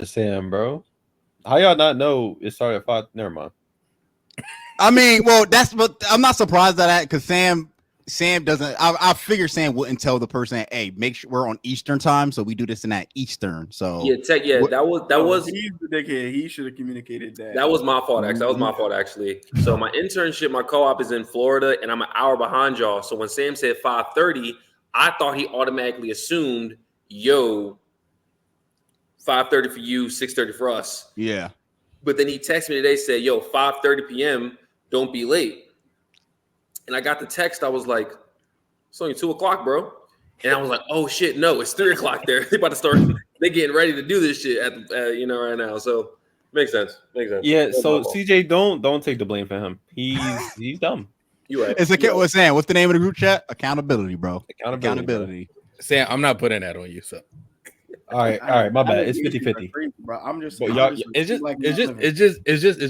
Sam, bro. How y'all not know it started at 5? Never mind. I mean, well, that's what I'm not surprised at that because Sam doesn't. I figure Sam wouldn't tell the person, "Hey, make sure we're on Eastern time, so we do this in that Eastern." So that was he's the dickhead. He should have communicated that. That was my fault. Actually, that was my fault. Actually, so my internship, my co-op is in Florida, and I'm an hour behind y'all. So when Sam said 5:30, I thought he automatically assumed, "Yo, 5:30 for you, 6:30 for us." Yeah. But then he texted me today, said, "Yo, 5:30 p.m. Don't be late." And I got the text. I was like, "It's only 2:00, bro." And I was like, "Oh shit, no, it's 3:00 there. They about to start. They getting ready to do this shit at right now." So makes sense. Yeah. So CJ, don't take the blame for him. He's dumb. You're right. It's okay. What's Sam? What's the name of the group chat? Accountability, bro. Accountability. Sam, I'm not putting that on you. So. All right. My bad. It's 50-50. Bro, I'm just. It's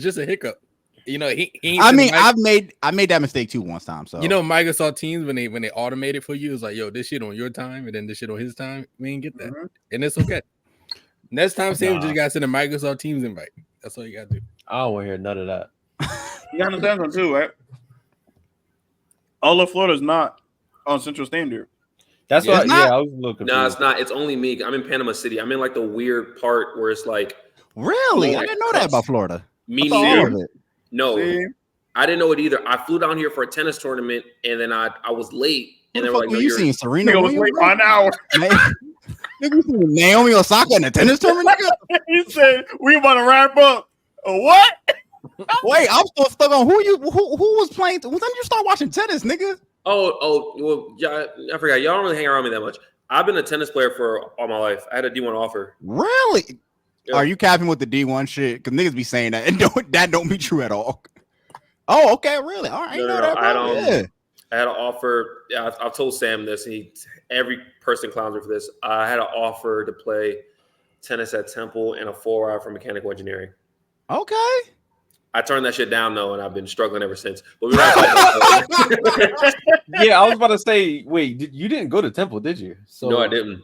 just a hiccup. You know, I made that mistake too once time. So Microsoft Teams when they automate it for you, it's like, yo, this shit on your time and then this shit on his time. We ain't get that, and it's okay. Next time, Sam just got to send a Microsoft Teams invite. That's all you got to do. I don't want to hear none of that. You understand something too, right? All of Florida's not on Central Standard. That's why. Yeah, I was looking. No, it's not. It's only me. I'm in Panama City. I'm in like the weird part where it's like. Really, I didn't know that about Florida. Me neither. No, I didn't know it either. I flew down here for a tennis tournament, and then I was late. And they were like, "No, you seen Serena? I was late by an hour." Naomi Osaka in a tennis tournament. He said, "We want to wrap up." What? Wait, I'm still stuck on who was playing. When did you start watching tennis, nigga? Oh, well, yeah, I forgot. Y'all don't really hang around me that much. I've been a tennis player for all my life. I had a D1 offer. Really? Yeah. Are you capping with the D1 shit? Because niggas be saying that, and that don't be true at all. Oh, okay, really? All right, I had an offer. Yeah, I've told Sam this, and every person clowns me for this. I had an offer to play tennis at Temple and a 4-hour for mechanical engineering. Okay. I turned that shit down though, and I've been struggling ever since. But yeah, I was about to say, wait, you didn't go to Temple, did you? So, no, I didn't.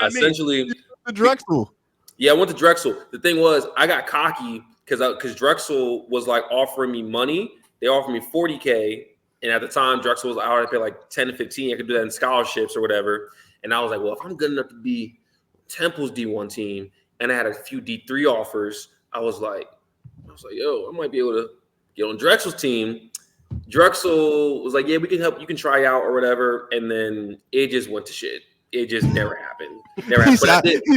Essentially, the Drexel. Yeah, I went to Drexel. The thing was, I got cocky because Drexel was like offering me money. They offered me $40K, and at the time, Drexel was I had to pay like 10 to 15. I could do that in scholarships or whatever. And I was like, well, if I'm good enough to be Temple's D1 team, and I had a few D3 offers, I was like, yo, I might be able to get on Drexel's team. Drexel was like, yeah, we can help. You can try out or whatever. And then it just went to shit. It just never happened. He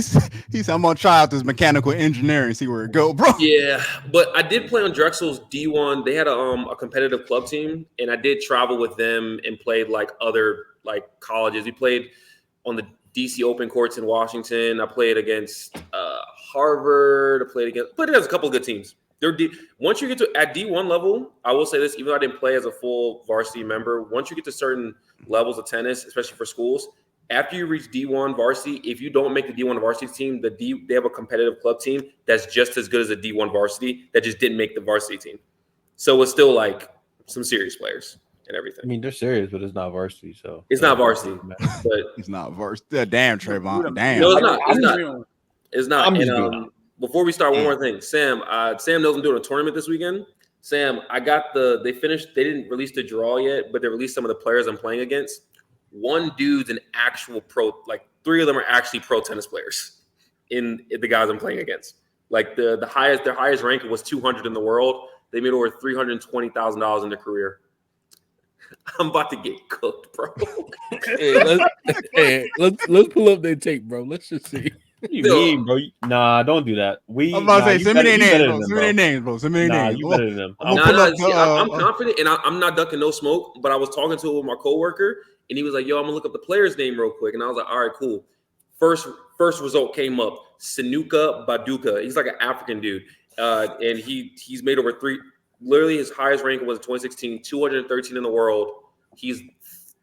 said, I'm going to try out this mechanical engineering, see where it go, bro. Yeah, but I did play on Drexel's D1. They had a competitive club team, and I did travel with them and played like other like colleges. We played on the DC Open courts in Washington. I played against Harvard. I played against a couple of good teams. Once you get to at D1 level, I will say this, even though I didn't play as a full varsity member, once you get to certain levels of tennis, especially for schools, after you reach D1 varsity, if you don't make the D1 varsity team, they have a competitive club team that's just as good as a D1 varsity that just didn't make the varsity team. So it's still like some serious players and everything. I mean, they're serious, but it's not varsity. So it's not varsity, but it's not varsity. Damn, Trayvon. Damn. No, it's not. And before we start, one more thing. Sam knows I'm doing a tournament this weekend. Sam, I got they didn't release the draw yet, but they released some of the players I'm playing against. One dude's an actual pro, like 3 of them are actually pro tennis players in the guys I'm playing against. Like their highest rank was 200 in the world. They made over $320,000 in their career. I'm about to get cooked, bro. Let's pull up their tape, bro. Let's just see. What do you mean, bro? Nah, don't do that. I'm about to say, send me their names, bro. Send me their names. You better than them. I'm confident, and I'm not ducking no smoke, but I was talking to him with my coworker, and he was like, yo, I'm going to look up the player's name real quick. And I was like, all right, cool. First result came up, Sanuka Baduka. He's like an African dude, and he's made over literally his highest rank was in 2016, 213 in the world. He's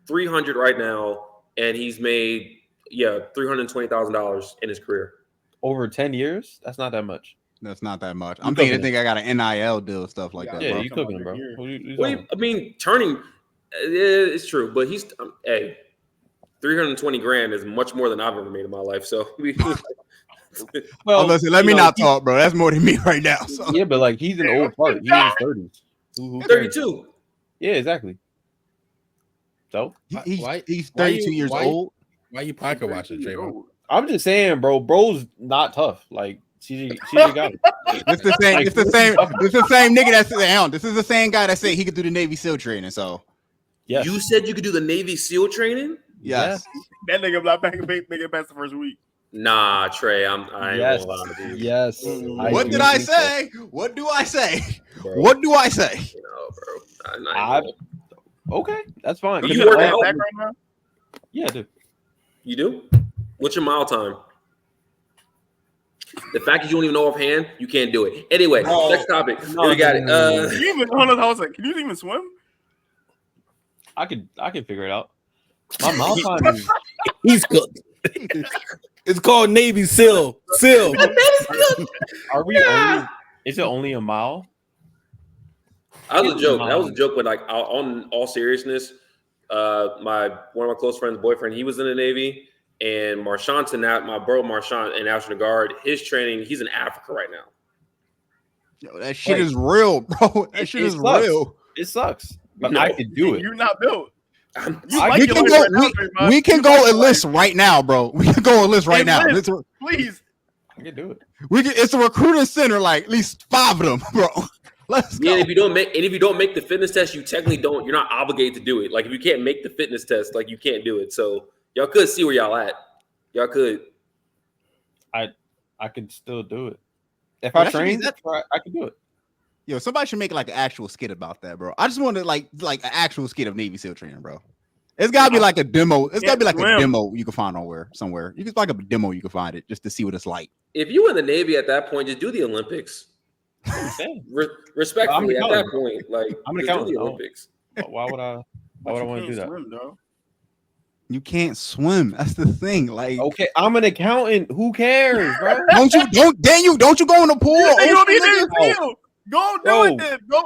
300 right now, and he's made $320,000 in his career. Over 10 years? That's not that much. That's not that much. I'm thinking I got an NIL deal, stuff like that. Yeah, bro. you cooking, bro. I mean, turning, it's true, but he's, hey, $320,000 is much more than I've ever made in my life. So Well, let me not talk, bro. That's more than me right now. So. Yeah, but like he's an old fart. He's in his 30s. Who cares? 32. Yeah, exactly. So He's 32 years old. Why you pocket watching, Trayvon? I'm just saying, bro. Bro's not tough. Like CJ got it. It's the same. It's the same. It's the same nigga that's down. This is the same guy that said he could do the Navy SEAL training. So, yes. You said you could do the Navy SEAL training? yes. That nigga not back past the first week. Nah, Trey. I ain't gonna lie to you. Yes. What did I say? What do I say? Bro. What do I say? No, bro. Okay, that's fine. You work out back right now? Yeah, dude. You do? What's your mile time? The fact that you don't even know offhand, you can't do it. Anyway, next topic. Here we got it. Can you even, hold on, I was like, can you even swim? I can figure it out. My mile time is He's cooked. It's called Navy SEAL. Are we only? Is it only a mile? That was a joke. That was a joke, but like on all seriousness, one of my close friends' boyfriend, he was in the Navy, and Marchant's my bro Marchant in National Guard. His training, he's in Africa right now. Yo, that shit is real, bro. That shit is real. It sucks, but I could do it. You're not built. We can go enlist right now, bro. We can go enlist right now. Please. I can do it. It's a recruiting center, like at least 5 of them, bro. Let's go. Yeah, if you don't make the fitness test, you technically don't. You're not obligated to do it. Like if you can't make the fitness test, like you can't do it. So y'all could see where y'all at. Y'all could. I could still do it if I train. I could do it. Yo, somebody should make like an actual skit about that, bro. I just wanted like an actual skit of Navy SEAL training, bro. It's gotta be like a demo. It's gotta be like a demo you can find somewhere. You can like a demo you can find it just to see what it's like. If you were in the Navy at that point, just do the Olympics. Respectfully, at that point, like I'm gonna count the Olympics. Why would I want to do that? Swim, though. You can't swim. That's the thing. Like, okay, I'm an accountant. Who cares, bro? don't you go in the pool? You don't need to go do it then. Go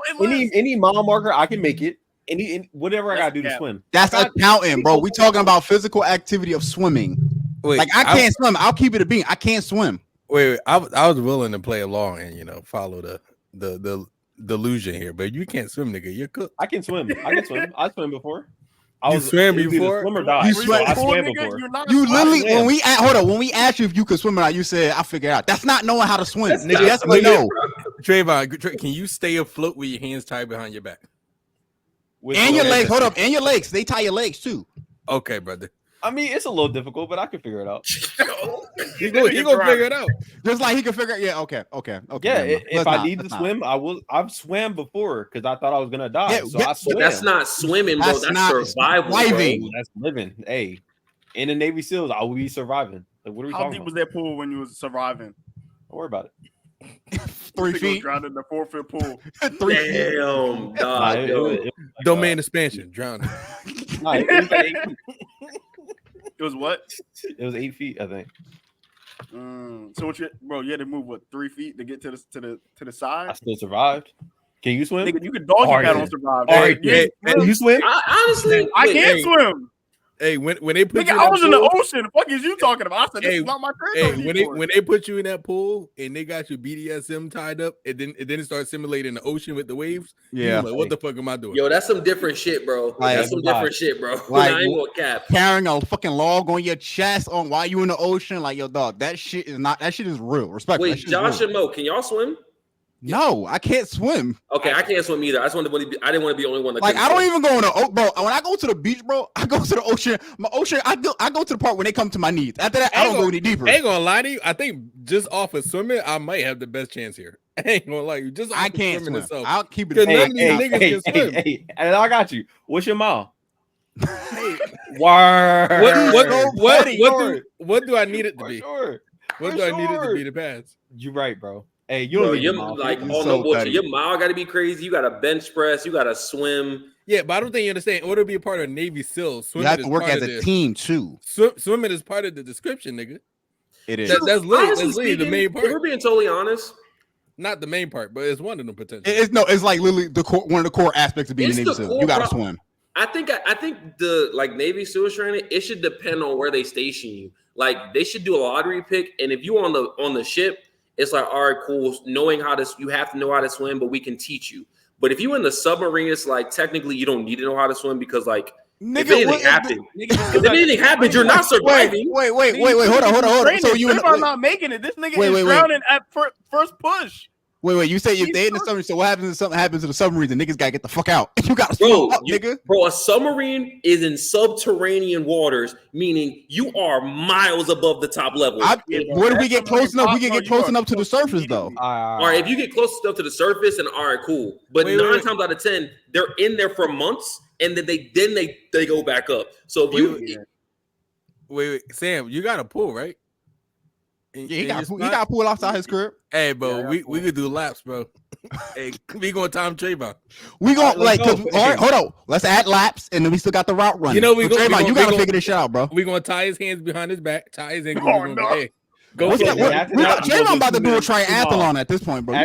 any mile marker, I can make it. Any whatever I gotta do to swim. That's accounting, bro. We talking about physical activity of swimming. Wait, like I can't swim. I'll keep it a bean. I can't swim. Wait, I was willing to play along and follow the delusion here, but you can't swim, nigga. You're cooked. I can swim. I swam before. Swam before? Swim or die. You swam before. You literally when we asked you if you could swim or not, you said I figured out. That's not knowing how to swim. Nigga, yes or no. Trayvon, can you stay afloat with your hands tied behind your back? And your legs. Hold up. And your legs. They tie your legs too. Okay, brother. I mean, it's a little difficult, but I can figure it out. He gonna figure it out. Just like he can figure it. Yeah. Okay. Yeah. If I need to swim, I've swam before because I thought I was gonna die. Yeah, so I swam. But that's not swimming, bro. That's survival. Surviving. That's living. Hey, in the Navy SEALs, I will be surviving. Like, what are we talking about? How deep was that pool when you was surviving? Don't worry about it. 3 feet. Drowned in the 4-foot pool. 3 feet. Damn, dog. Domain expansion. Drowning. It was like 8 feet. It was what? It was 8 feet, I think. So what you had to move 3 feet to get to the side? I still survived. Can you swim? Nigga, you can doggy paddle and survive. All right, can you swim? Honestly, I can't swim. Hey, when they put nigga, you I was in the ocean. The fuck is you talking about? I said this is not my Hey, territory. when they put you in that pool and they got your BDSM tied up, and then it starts simulating the ocean with the waves. Yeah. Like, what the fuck am I doing? Yo, that's some different shit, bro. That's some different shit, bro. Like, I ain't gonna cap. Carrying a fucking log on your chest while you in the ocean, like yo, dog. That shit is real. Respect. Wait, Josh and Mo, can y'all swim? No, I can't swim. Okay, I can't swim either. I didn't want to be the only one that. Like I don't even go in the bro. When I go to the beach, bro, I go to the ocean. I go to the part when they come to my knees. After that, I don't go any deeper. I ain't gonna lie to you. I think just off of swimming, I might have the best chance here. I ain't gonna lie to you. Just off I can't swim. Itself. I'll keep it. Hey, and I got you. What's your mile? Word. What do I need it to be? Sure. What do I need it to be to pass? You're right, bro. Hey, you don't you're like no bullshit. Your mile got to be crazy. You got to bench press. You got to swim. Yeah, but I don't think you understand. In order to be a part of Navy SEALs, you have to work as a team too. Swimming is part of the description, nigga. It is. That's literally the main part. If we're being totally honest, not the main part, but it's one of them potentially. It's like literally one of the core aspects of being a Navy SEAL. You got to swim. I think the Navy SEAL training, it should depend on where they station you. Like they should do a lottery pick, and if you on the ship, it's like, all right, cool. Knowing how to, you have to know how to swim, but we can teach you. But if you in the submarine, it's like technically you don't need to know how to swim because like if anything happens, you're not surviving. Wait, hold on. So you not making it. This nigga is drowning at first push. Wait. You say if they in the submarine, so what happens if something happens to the submarine? The niggas gotta get the fuck out. You gotta swim up, nigga. Bro, a submarine is in subterranean waters, meaning you are miles above the top level. Where do we get close enough? We can get close enough to the surface, though. All right, if you get close enough to the surface, and all right, cool. But 9 times out of 10, they're in there for months, and then they go back up. So if wait, Sam, you got a pool, right? He got to pull outside his crib. Hey, bro, we could do laps, bro. Hey, we gonna time Trayvon. We gonna all right, hold on. Let's add laps, and then we still got the route running. You know, Trayvon, you gotta figure this shit out, bro. We gonna tie his hands behind his back, tie his ankles. Hey, go. Trayvon about to do a triathlon at this point, bro.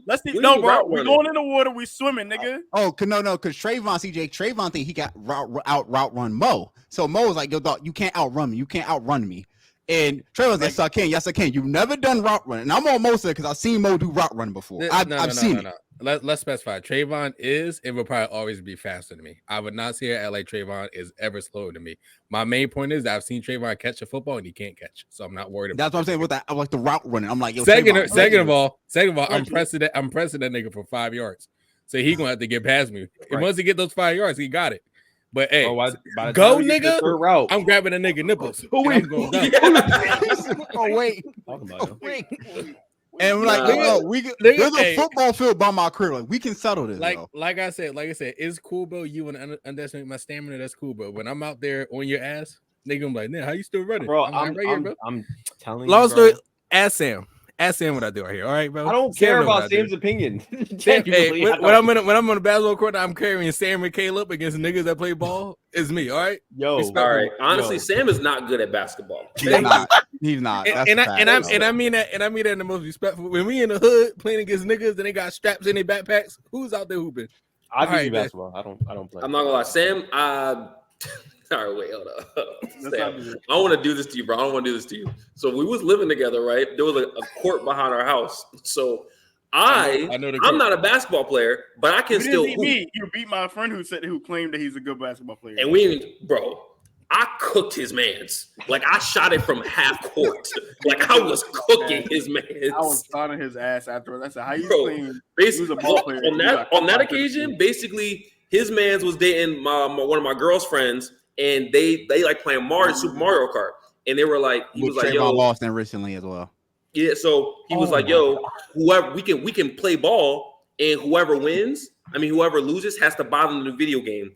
Let's see. No, bro. We're going in the water. We swimming, nigga. Oh, no, because Trayvon think he got route run Mo. So Mo was like, yo, dog, you can't outrun me. You can't outrun me. And Trayvon's like, yes, I can. Yes, I can. You've never done route running. And I'm on Mo because I've seen Mo do route running before. I've seen it. Let's specify. Trayvon is and will probably always be faster than me. I would not say at like Trayvon is ever slower than me. My main point is that I've seen Trayvon catch a football and he can't catch. So I'm not worried about That's what I'm saying with that. I like the route running. I'm like, yo, second of all, I'm pressing that nigga for 5 yards. So he gonna have to get past me. And once he get those 5 yards, he got it. But hey, go nigga! I'm grabbing a nigga nipples. Oh wait! Wait! And we're like, there's a football field by my crib. Like, we can settle this. Like I said, it's cool, bro. You want to underestimate my stamina? That's cool, bro. When I'm out there on your ass, nigga, I'm like, how you still running, bro? I'm right here, bro. I'm telling you, long story. Ask Sam. Ask Sam what I do right here. All right, bro. I don't care about Sam's opinion. Hey, when I'm on the basketball court, I'm carrying Sam and Caleb against niggas that play ball. It's me. All right. All right. Honestly, Sam is not good at basketball. He's not. And I mean that in the most respectful. When we in the hood playing against niggas and they got straps in their backpacks, who's out there hooping? I do basketball. I don't play. I'm not gonna lie, Sam. All right, wait, hold up. Sam, I don't want to do this to you, bro. I don't want to do this to you. So we was living together, right? There was a court behind our house. So I'm not a basketball player, but I can still hoop. You beat my friend who claimed that he's a good basketball player. And I cooked his mans. Like I shot it from half court. Like I was cooking his mans. I was starting his ass afterwards. I said, "How you claim he was a ball player?" On that occasion, basically, his mans was dating one of my girl's friends. And they like playing Super Mario Kart, and they were like, he was like, "Yo, lost in recently as well." Yeah, so he was like, "Yo, whoever we can play ball, and whoever loses has to buy them the video game."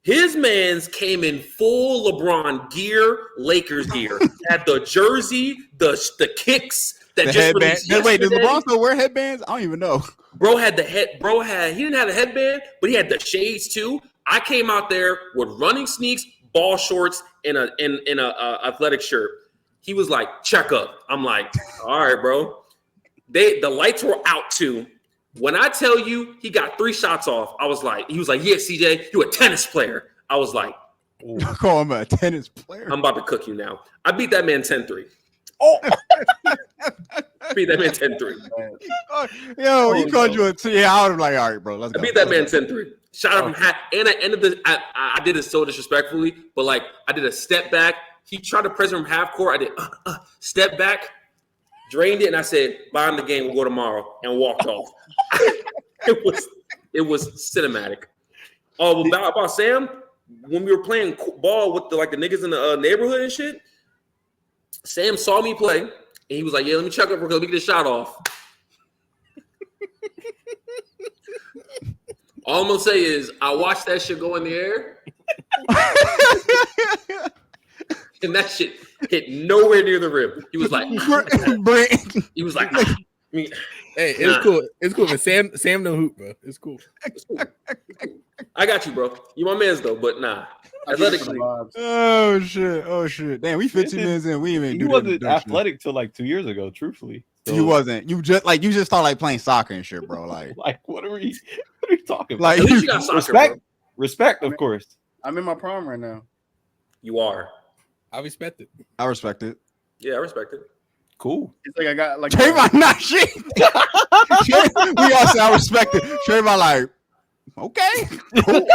His man's came in full LeBron gear, Lakers gear, had the jersey, the kicks, that just headband. Wait, does LeBron still wear headbands? I don't even know. Bro had he didn't have a headband, but he had the shades too. I came out there with running sneaks, ball shorts, and a athletic shirt. He was like, check up. I'm like, all right, bro. The lights were out too. When I tell you he got 3 shots off, he was like, yeah, CJ, you a tennis player. I was like, you call him a tennis player? I'm about to cook you now. I beat that man 10-3. Oh, beat that man 10-3. Yo, he called you I would have like, all right, bro. Let's go. I beat that man 10-3. Shot him from half, and I ended I did it so disrespectfully, but like I did a step back. He tried to press him from half court. I did step back, drained it, and I said, "Buy him the game. We'll go tomorrow," and walked off. It was cinematic. Oh, about Sam, when we were playing ball with the niggas in the neighborhood and shit, Sam saw me play, and he was like, "Yeah, let me check up because let me get this shot off." All I'm gonna say is I watched that shit go in the air, and that shit hit nowhere near the rim. He was like, "Hey, it's cool. It's cool." But Sam no hoop, bro. It's cool. I got you, bro. You my man's though, but nah. Athletically. Oh shit. Damn, we 15 minutes in. We even. He wasn't athletic till like 2 years ago. Truthfully, so. You wasn't. You just started like playing soccer and shit, bro. Like what are we talking about? Like At least you got soccer, respect, of course. I'm in my prime right now. You are. I respect it. I respect it. Yeah, I respect it. Cool. It's like I got like Trayvon not shit. We all say I respect it. Trayvon like, okay, cool.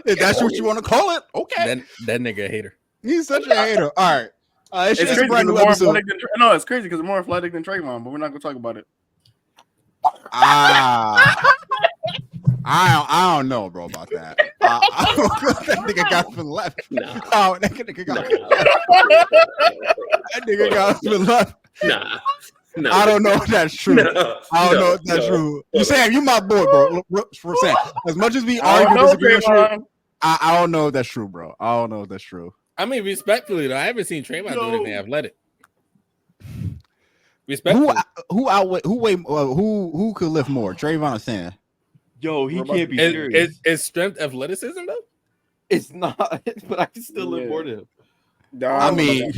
If that's what you want to call it, okay. That nigga a hater. He's such a hater. All right. it's It's crazy a brand new more episode. athletic than no, it's crazy because it's more athletic than Trayvon, but we're not gonna talk about it. I don't know, bro, about that. That nigga got from left. Nah. Oh, that nigga got that nigga got from left. Nah. No. I don't know if that's true. No, I don't know if that's true. You Sam, you my boy, bro. For Sam, as much as we I argue, don't know, disagree, Trayvon. I don't know if that's true, bro. I don't know if that's true. I mean, respectfully though, I haven't seen Trayvon do anything athletic. Respectfully. Who could lift more, Trayvon or Sam? Yo, he can't be serious. Is strength athleticism though? It's not, but I can still live more than him. I mean,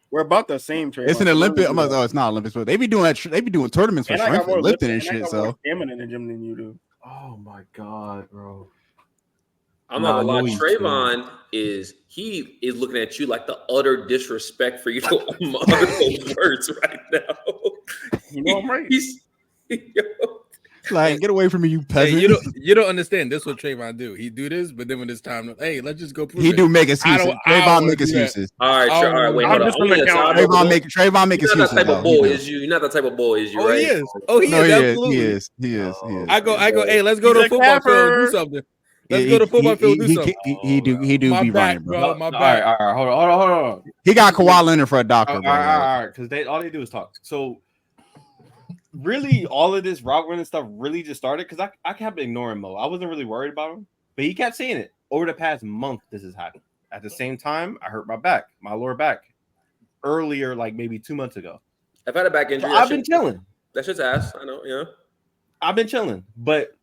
we're about the same. Trayvon. it's an Olympic. It's not Olympics, but they be doing that. They be doing tournaments for strength and lifting and shit. So stamina in the gym than you do. Oh my god, bro. I'm not gonna lie. Trayvon is looking at you like the utter disrespect for you to utter those words right now. You know I'm right. like, get away from me, you peasant. Hey, you don't understand. This is what Trayvon do. He do this, but then when it's time, hey, let's just go. He do make excuses. Trayvon make excuses. All right, wait, hold on. Trayvon make excuses. You're not that type of boy, is you? You're not that type of boy, is you? Oh, right? he is. Oh, he is. Absolutely. He is. I go. Hey, let's go to the football field and do something. Let's go to football field and do something. He do my be back, running, bro. My back. All right, hold on. He got Kawhi Leonard for a doctor, bro. All right, because all they do is talk. So really, all of this route running stuff really just started because I kept ignoring Mo. I wasn't really worried about him, but he kept saying it over the past month. This has happened. At the same time, I hurt my lower back, earlier, like maybe 2 months ago. I've had a back injury. So I've been chilling. That shit's ass. I know. Yeah. I've been chilling, but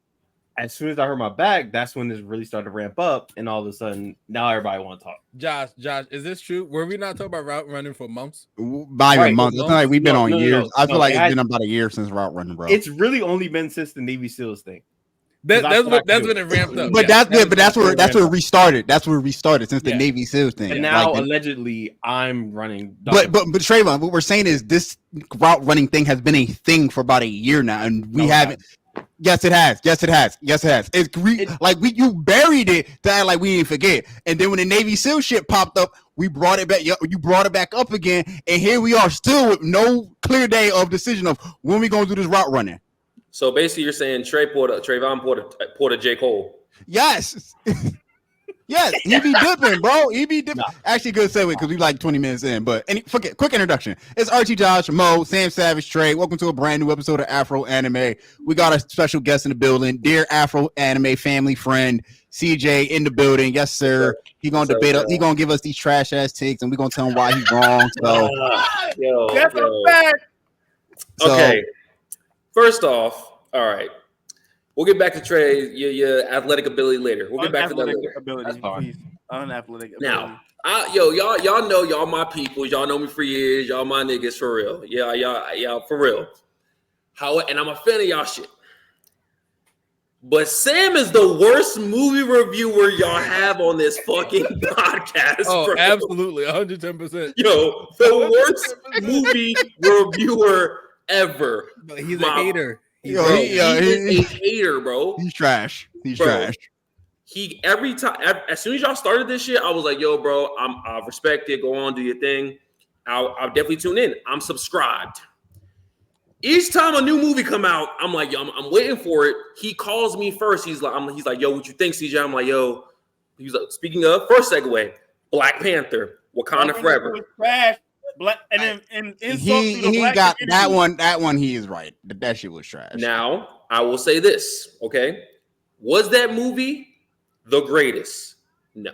as soon as I hurt my back, that's when it really started to ramp up, and all of a sudden, now everybody want to talk. Josh, is this true? Were we not talking about route running for months? By a month. It's not like we've been on years. I feel like it's been about a year since route running, bro. It's really only been since the Navy SEALs thing. That's when it ramped up. But that's where it restarted. That's where it restarted since the Navy SEALs thing. And now allegedly I'm running. But Trayvon, what we're saying is this route running thing has been a thing for about a year now, and we haven't. Yes, it has. It's you buried it to act like we didn't forget, and then when the Navy SEAL shit popped up, we brought it back. You brought it back up again, and here we are still with no clear day of decision of when we gonna do this route running. So basically, you're saying Trayvon poured a J. Cole. Yes. Yes, he be dipping, bro. He be dipping. Nah. Actually, good segue because we like 20 minutes in. But quick introduction. It's Archie, Josh, Mo, Sam Savage, Trey. Welcome to a brand new episode of Afro Anime. We got a special guest in the building, dear Afro Anime family friend, CJ in the building. Yes, sir. He gonna debate us. He gonna give us these trash ass takes, and we gonna tell him why he's wrong. So, that's a fact. Okay. First off, all right. We'll get back to Trey, your athletic ability later. We'll get back to that later. Unathletic ability. Now, y'all know y'all my people. Y'all know me for years. Y'all my niggas for real. Yeah, y'all for real. And I'm a fan of y'all shit. But Sam is the worst movie reviewer y'all have on this fucking podcast. Oh, bro. Absolutely, 110%. Yo, the worst movie reviewer ever. But he's a hater. He's a hater, bro. He's trash. He's trash. Every time, as soon as y'all started this shit, I was like, "Yo, bro, I respect it. Go on, do your thing. I'll definitely tune in. I'm subscribed." Each time a new movie come out, I'm like, "Yo, I'm waiting for it." He calls me first. He's like, "Yo, what you think, CJ?" I'm like, "Yo." He's like, speaking of first segue, Black Panther, Wakanda Forever. Trash. Black, and then he got that one. That one, he is right. That shit was trash. Now, I will say this, okay? Was that movie the greatest? No,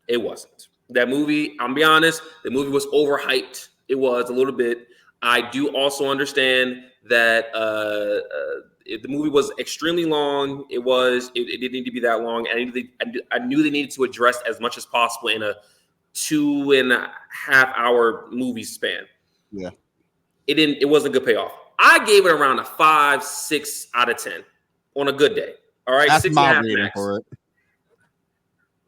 it wasn't. That movie, I'm be honest, the movie was overhyped. It was a little bit. I do also understand that the movie was extremely long. It didn't need to be that long. I knew they needed to address as much as possible in a 2.5 hour movie span. Yeah. It wasn't a good payoff. I gave it around a 5-6 out of 10 on a good day. All right. That's my rating for it.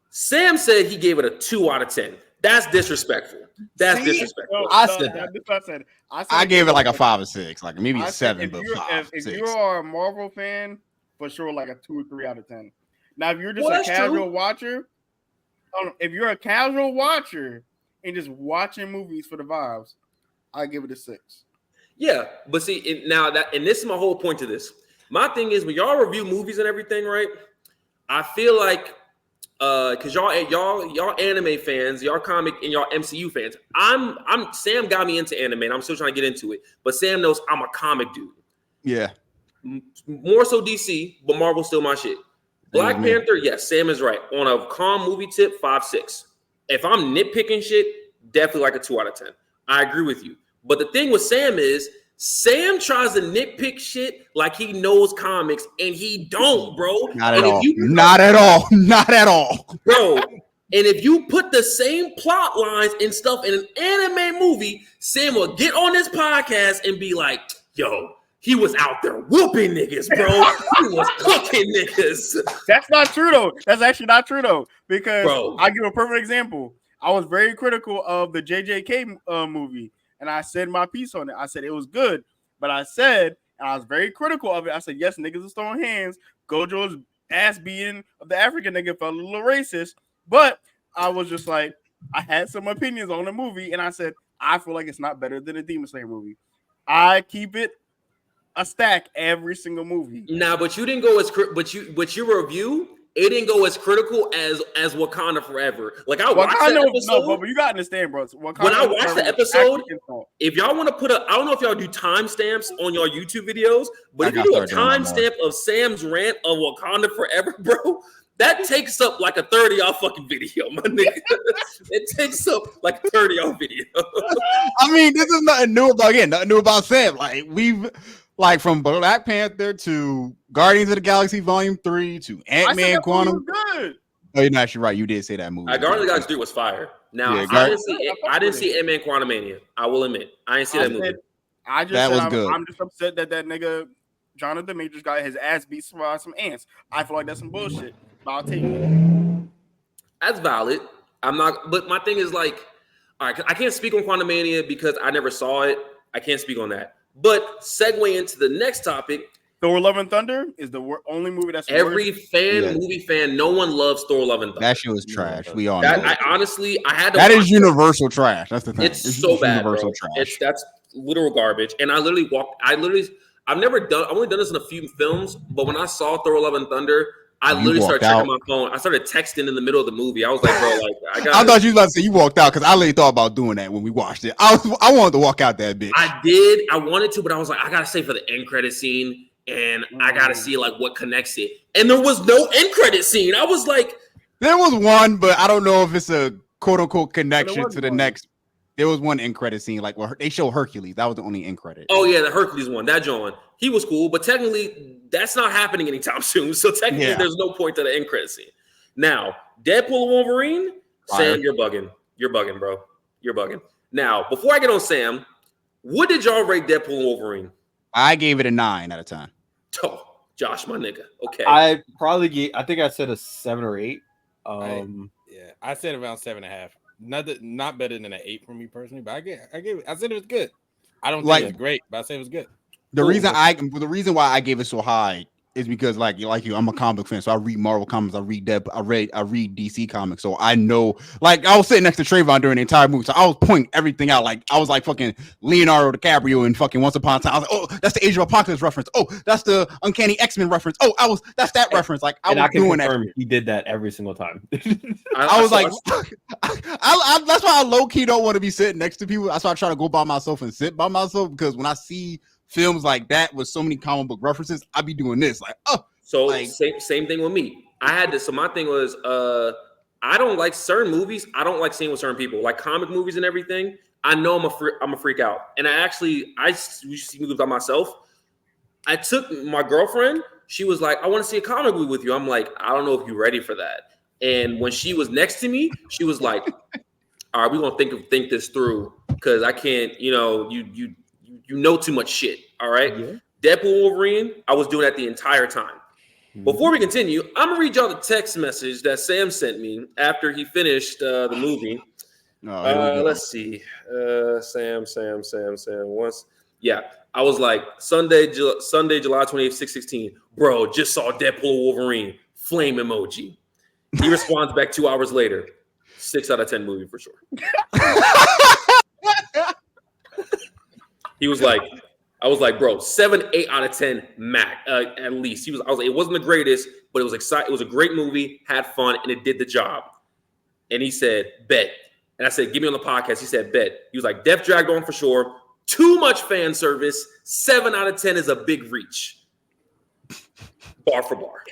Sam said he gave it a 2 out of 10. That's disrespectful. That's disrespectful. I said that. I gave it like a 5 or 6, like maybe 7, but 5. If you are a Marvel fan, for sure, like a 2 or 3 out of 10. Now, if you're just a casual watcher, if you're a casual watcher and just watching movies for the vibes, I give it a 6. Yeah, but see, and this is my whole point to this. My thing is when y'all review movies and everything, right? I feel like because y'all anime fans, y'all comic and y'all MCU fans. Sam got me into anime and I'm still trying to get into it. But Sam knows I'm a comic dude. Yeah. More so DC, but Marvel's still my shit. Black Panther, yes, Sam is right. On a calm movie tip, 5-6. If I'm nitpicking shit, definitely like a 2 out of 10. I agree with you. But the thing with Sam is Sam tries to nitpick shit like he knows comics, and he don't, bro. Not at all. Not at all. Not at all. Bro, and if you put the same plot lines and stuff in an anime movie, Sam will get on this podcast and be like, yo, he was out there whooping niggas, bro. He was cooking niggas. That's not true, though. That's actually not true, though. Because I'll give a perfect example. I was very critical of the JJK movie. And I said my piece on it. I said it was good, but I said, and I was very critical of it. I said, yes, niggas are throwing hands. Gojo's ass beating of the African nigga felt a little racist, but I was just like, I had some opinions on the movie, and I said, I feel like it's not better than a Demon Slayer movie. I keep it a stack every single movie. Nah, but you didn't go as but your review. It didn't go as critical as Wakanda Forever. Like I watched the episode. No, but you gotta understand, bro. When I watched the episode, if y'all want to put I don't know if y'all do timestamps on your YouTube videos, but if you do a timestamp of Sam's rant of Wakanda Forever, bro, that takes up like a 30-hour fucking video, my nigga. It takes up like a 30-hour video. I mean, this is nothing new about Sam. Like we've. Like from Black Panther to Guardians of the Galaxy Volume 3 to Ant-Man Quantum. Good. Oh, you're actually right. You did say that movie. Guardians of the Galaxy 3 was fire. Now, I didn't see Ant-Man Quantumania. I will admit. I didn't see that movie. I'm just upset that nigga Jonathan Majors got his ass beat by some ants. I feel like that's some bullshit. But I'll take it. That's valid. I'm not, but my thing is like, all right, I can't speak on Quantumania because I never saw it. I can't speak on that. But segue into the next topic. Thor: Love and Thunder is the only movie that's movie fan. No one loves Thor: Love and Thunder. That shit was trash. We all know. I had to. That is universal trash. That's the thing. It's so bad, bro. That's literal garbage. And I've only done this in a few films. But when I saw Thor: Love and Thunder, I literally started checking my phone. I started texting in the middle of the movie. I was like, bro, like I thought you was about to say you walked out because I literally thought about doing that when we watched it. I wanted to walk out that bitch. I did. I wanted to, but I was like, I gotta stay for the end credit scene, and I gotta see like what connects it. And there was no end credit scene. I was like, there was one, but I don't know if it's a quote unquote connection to the next. There was one end credit scene, like where they show Hercules. That was the only end credit. Oh yeah, the Hercules one. That John, he was cool, but technically that's not happening anytime soon. So technically, there's no point to the end credit scene. Now, Deadpool Wolverine, fire. Sam, you're bugging. You're bugging, bro. You're bugging. Now, before I get on Sam, what did y'all rate Deadpool Wolverine? I gave it a 9 out of 10. Oh, Josh, my nigga. Okay. I think I said a 7 or 8. I said around 7.5. Not better than an 8 for me personally, but I said it was good. I don't think it was great, but I said it was good. The reason why I gave it so high is because like you, I'm a comic fan, so I read Marvel comics, I read DC comics, so I know. Like I was sitting next to Trayvon during the entire movie, so I was pointing everything out. Like I was like fucking Leonardo DiCaprio in fucking Once Upon a Time. I was like, oh, that's the Age of Apocalypse reference. Oh, that's the Uncanny X-Men reference. Oh, that's that reference. Like I was doing that. He did that every single time. I was like, that's why I low key don't want to be sitting next to people. That's why I try to go by myself and sit by myself, because when I see films like that with so many comic book references, I be doing this like, oh. So like, same thing with me. I had this. So my thing was, I don't like certain movies. I don't like seeing with certain people, like comic movies and everything. I know I'm a freak out, and I see movies by myself. I took my girlfriend. She was like, I want to see a comic movie with you. I'm like, I don't know if you're ready for that. And when she was next to me, she was like, all right, we're gonna think this through, because I can't. You know too much shit, all right? Yeah. Deadpool Wolverine, I was doing that the entire time. Mm-hmm. Before we continue, I'm going to read y'all the text message that Sam sent me after he finished the movie. Let's see. Sam. Once, yeah, I was like Sunday, July 28th, 6:16. Bro, just saw Deadpool Wolverine. Flame emoji. He responds back 2 hours later. 6 out of 10 movie for sure. He was like, I was like, bro, 7, 8 out of 10 at least. I was like, it wasn't the greatest, but it was exciting. It was a great movie, had fun, and it did the job. And he said, bet. And I said, get me on the podcast. He said, bet. He was like, Def dragged on for sure. Too much fan service. 7 out of 10 is a big reach. Bar for bar.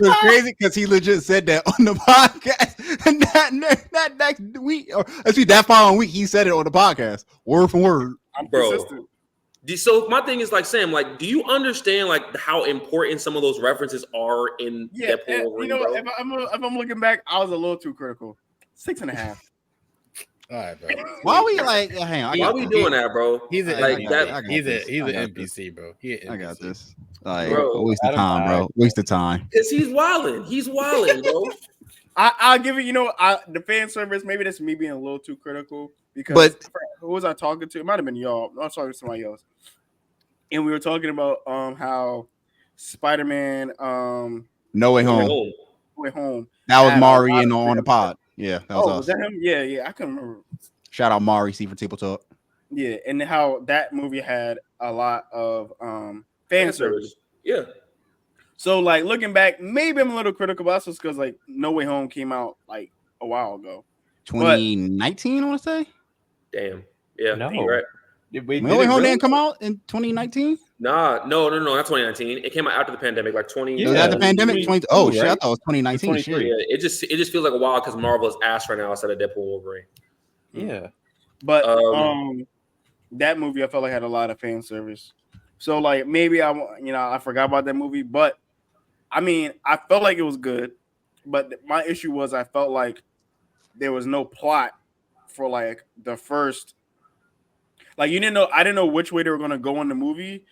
It's crazy because he legit said that on the podcast. And that next week, or actually that following week, he said it on the podcast, word for word. I'm consistent. So my thing is like, Sam, like, do you understand like how important some of those references are in Deadpool Wolverine? You know, if I'm looking back, I was a little too critical. 6.5. All right, bro. Why we like? Hang on, why are we doing that, bro? He's an NPC, bro. I got this. Like, waste of time, bro. Waste of time. Because he's wilding, bro. I'll give it. You know, the fan service. Maybe that's me being a little too critical. Because who was I talking to? It might have been y'all. I was talking to somebody else, and we were talking about how Spider-Man No Way Home. No Way Home. That was Mari and on the pod. Yeah, that was us. Was that him? Yeah. I couldn't remember. Shout out Mari, C for Table Talk. Yeah, and how that movie had a lot of fan service. Yeah. So like looking back, maybe I'm a little critical about this because like No Way Home came out like a while ago. 2019, I want to say. Damn. Yeah. No. Right. No Way Home didn't come out in 2019. No, not 2019. It came out after the pandemic, like 20. Was that the pandemic? 20, oh shit, I thought it was 2019. Yeah, it just feels like a while because Marvel is ass right now instead of Deadpool Wolverine. Yeah, but that movie I felt like had a lot of fan service. So like maybe I forgot about that movie, but I mean I felt like it was good. But my issue was I felt like there was no plot for like the first. Like I didn't know which way they were gonna go in the movie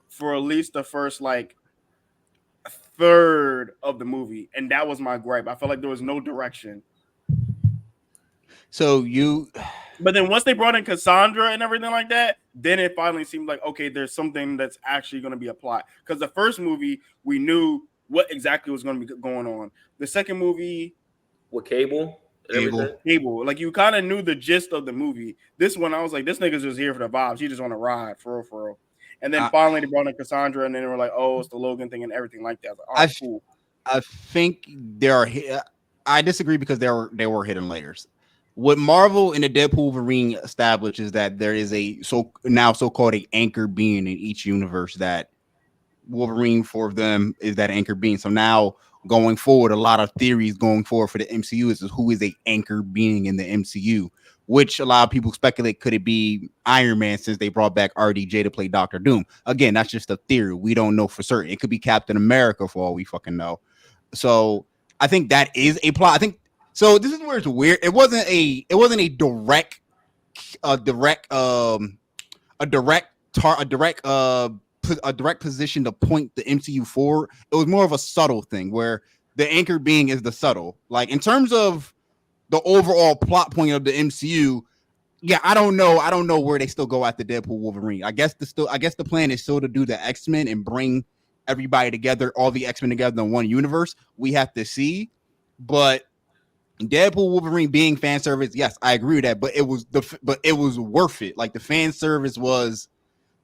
for at least the first like third of the movie, and that was my gripe. I felt like there was no direction. But then once they brought in Cassandra and everything like that, then it finally seemed like okay, there's something that's actually gonna be a plot. Because the first movie we knew what exactly was gonna be going on. The second movie with Cable. Like you kind of knew the gist of the movie. This one, I was like, this nigga's just here for the vibes. He just want to ride for real. And then finally they brought in Cassandra, and then they were like, oh, it's the Logan thing and everything like that. I was like, all right, cool. I think I disagree because there were hidden layers. What Marvel and the Deadpool Wolverine established is that there is a so-called a anchor being in each universe that Wolverine for them is that anchor being. So now going forward, a lot of theories going forward for the MCU is who is a anchor being in the MCU, which a lot of people speculate could it be Iron Man since they brought back RDJ to play Doctor Doom. Again, that's just a theory. We don't know for certain. It could be Captain America for all we fucking know. So I think that is a plot. I think so. This is where it's weird. It wasn't a direct position to point the MCU forward. It was more of a subtle thing where the anchor being is the subtle. Like in terms of the overall plot point of the MCU, yeah, I don't know where they still go after Deadpool Wolverine. I guess the plan is still to do the X-Men and bring everybody together, all the X-Men together in one universe. We have to see, but Deadpool Wolverine being fan service, yes, I agree with that. But it was worth it. Like the fan service was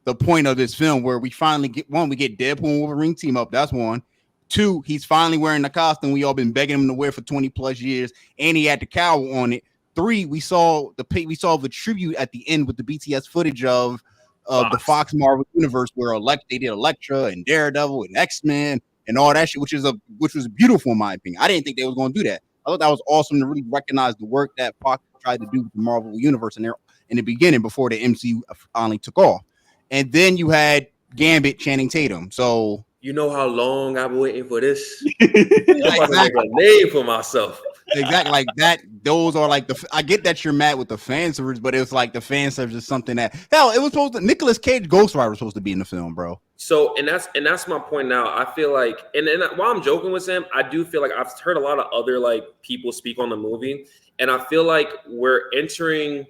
the point of this film where we finally get Deadpool and Wolverine team up. That's one. Two, he's finally wearing the costume we all been begging him to wear for 20 plus years, and he had the cowl on it. Three, we saw the tribute at the end with the BTS footage of the Fox Marvel universe where they did Elektra and Daredevil and X-Men and all that shit, which was beautiful in my opinion. I didn't think they was going to do that. I thought that was awesome to really recognize the work that Fox tried to do with the Marvel universe in the beginning before the MCU finally took off. And then you had Gambit, Channing Tatum. So you know how long I've been waiting for this. I'm about to make a name for myself. exactly like that. Those are like I get that you're mad with the fan service, but it's like the fan service is something that hell, it was supposed to. Nicolas Cage Ghost Rider was supposed to be in the film, bro. So and that's my point now. I feel like, and while I'm joking with Sam, I do feel like I've heard a lot of other like people speak on the movie, and I feel like we're entering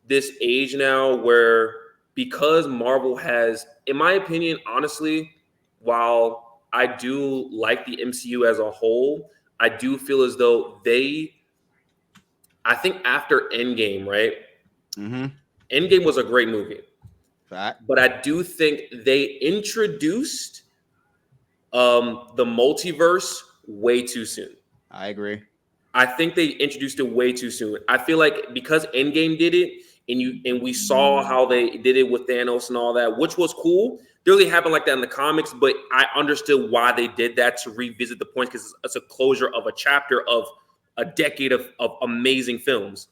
this age now where because Marvel has, in my opinion, honestly, while I do like the MCU as a whole, I do feel as though I think after Endgame, right? Mm-hmm. Endgame was a great movie. Fact. But I do think they introduced the multiverse way too soon. I agree. I think they introduced it way too soon. I feel like because Endgame did it, and we saw how they did it with Thanos and all that, which was cool. It really happened like that in the comics, but I understood why they did that to revisit the points because it's a closure of a chapter of a decade of amazing films.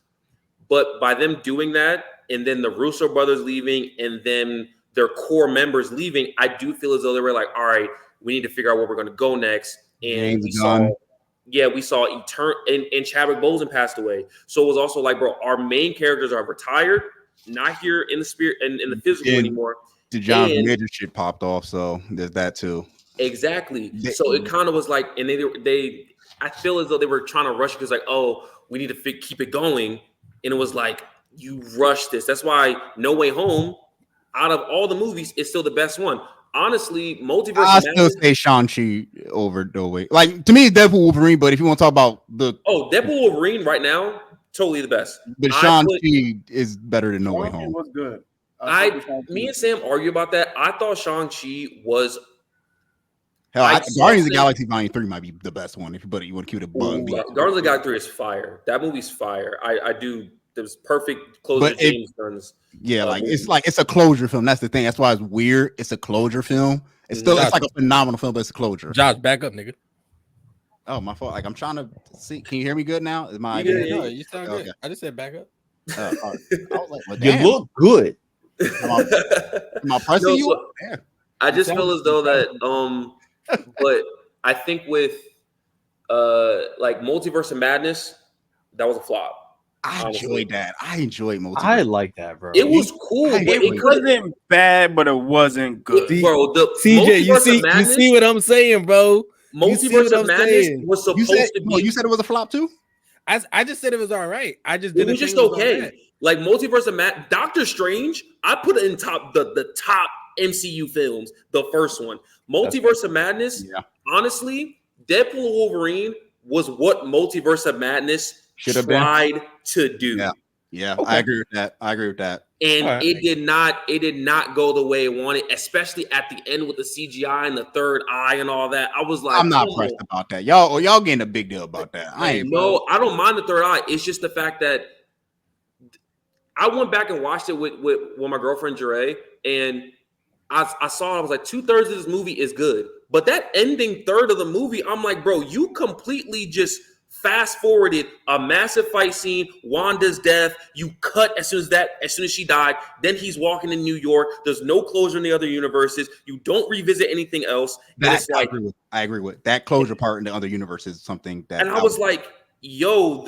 But by them doing that, and then the Russo brothers leaving, and then their core members leaving, I do feel as though they were like, all right, we need to figure out where we're going to go next. And we saw and Chadwick Boseman passed away. So it was also like, bro, our main characters are retired, not here in the spirit and in the physical anymore. The John Major shit popped off, so there's that too. Exactly. So it kind of was like, and they I feel as though they were trying to rush because like, oh, we need to keep it going. And it was like, you rushed this. That's why No Way Home, out of all the movies, is still the best one. Honestly, Multiverse. I still say Shang-Chi over No Way. Like to me, it's Deadpool Wolverine. But if you want to talk about Deadpool Wolverine right now, totally the best. But Shang-Chi is better than No Way Home. Was good. Me and Sam argue about that. I thought Shang-Chi was. Hell, Guardians of the Galaxy Volume 3 might be the best one. If you want to keep it a bug. Guardians of the Galaxy 3 is fire. That movie's fire. I do. It was perfect closure. James Gunn's. Yeah, it's a closure film. That's the thing. That's why it's weird. It's a closure film. It's still it's like a phenomenal film, but it's a closure. Josh, back up, nigga. Oh, my fault. Like I'm trying to see. Can you hear me good now? Is my no, you sound good. Okay. I just said back up. I was like, well, you look good. Am I pressing you? Yeah. I just feel as though that but I think with like Multiverse of Madness, that was a flop. I enjoyed that. I enjoyed Multiverse. I like that, bro. It was cool, but it wasn't bad, but it wasn't good. Bro, CJ, you see what I'm saying, bro? Multiverse of Madness was supposed to be. You said it was a flop too? I just said it was all right. I just didn't. It was just okay. Like Multiverse of Madness, Doctor Strange, I put it in the top MCU films. The first one, Multiverse of Madness. Yeah. Honestly, Deadpool Wolverine was what Multiverse of Madness should have tried to do. Yeah, okay. I agree with that. And it did not go the way it wanted, especially at the end with the CGI and the third eye and all that. I was like, I'm not pressed about that. Y'all getting a big deal about that. I don't mind the third eye. It's just the fact that I went back and watched it with my girlfriend Jure, and I saw it. I was like, 2/3 of this movie is good, but that ending third of the movie, I'm like, bro, you completely just fast forwarded a massive fight scene, Wanda's death. You cut as soon as she died. Then he's walking in New York. There's no closure in the other universes. You don't revisit anything else. I agree with that closure part in the other universes is something that. And I was like, yo,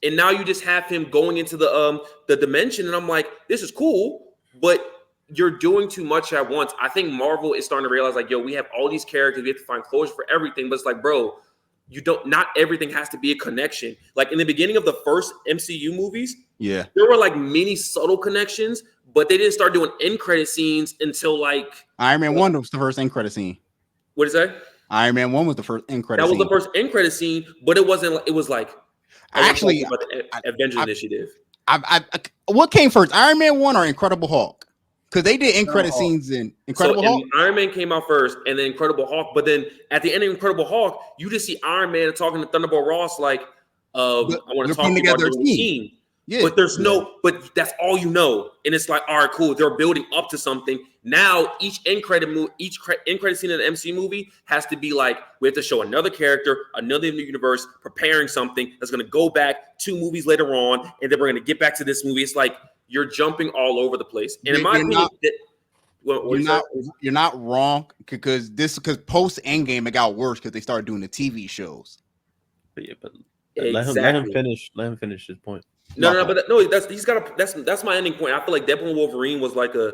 and now you just have him going into the dimension, and I'm like, this is cool, but you're doing too much at once. I think Marvel is starting to realize, like, yo, we have all these characters. We have to find closure for everything. But it's like, bro, not everything has to be a connection. Like in the beginning of the first MCU movies, there were like many subtle connections, but they didn't start doing end credit scenes until like Iron Man 1 was the first end credit scene. What is that? Iron Man 1 was the first end credit scene. That was the first end credit scene, but it wasn't. It was like actually about the Avengers Initiative. What came first, Iron Man 1 or Incredible Hulk? Because they did end credit scenes in Incredible Hulk. Iron Man came out first, and then Incredible Hulk. But then at the end of Incredible Hulk, you just see Iron Man talking to Thunderbolt Ross like, "I want to talk to you about your team." Yeah, but but that's all you know, and it's like, all right, cool. They're building up to something. Now each end credit scene in the MC movie has to be like, we have to show another character, another universe, preparing something that's going to go back 2 movies later on, and then we're going to get back to this movie. It's like, you're jumping all over the place. And in my opinion, you're not wrong because post Endgame it got worse because they started doing the TV shows. Exactly. Let him finish. Let him finish his point. No, that's my ending point. I feel like Deadpool Wolverine was like I'm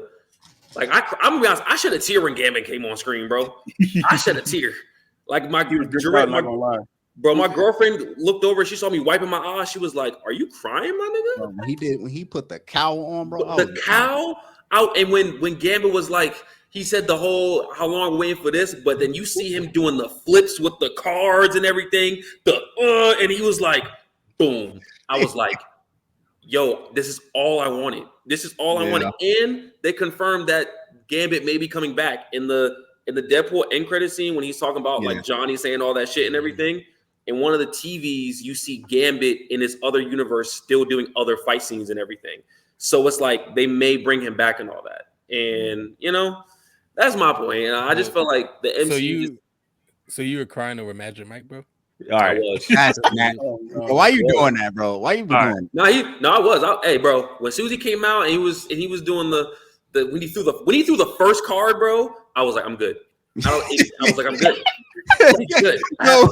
gonna be honest. I shed a tear when Gambit came on screen, bro. I shed a tear. Like my girlfriend looked over. She saw me wiping my eyes. She was like, "Are you crying, my nigga?" When he put the cowl on, bro. The cowl out, and when Gambit was like, he said the whole how long waiting for this, but then you see him doing the flips with the cards and everything. And he was like, boom. I was like, yo, this is all I wanted. This is all I wanted. And they confirmed that Gambit may be coming back in the Deadpool end credit scene when he's talking about like Johnny saying all that shit and everything. In one of the TVs, you see Gambit in his other universe still doing other fight scenes and everything. So it's like they may bring him back and all that. And that's my point. I just felt like the MCU. So you were crying over Magic Mike, bro? All right. Why are you doing that, bro? Why are you doing that? No, I was. Hey, bro, when Susie came out and he was doing the when he threw the first card, bro, I was like, I'm good. I was like, I'm good. Good. I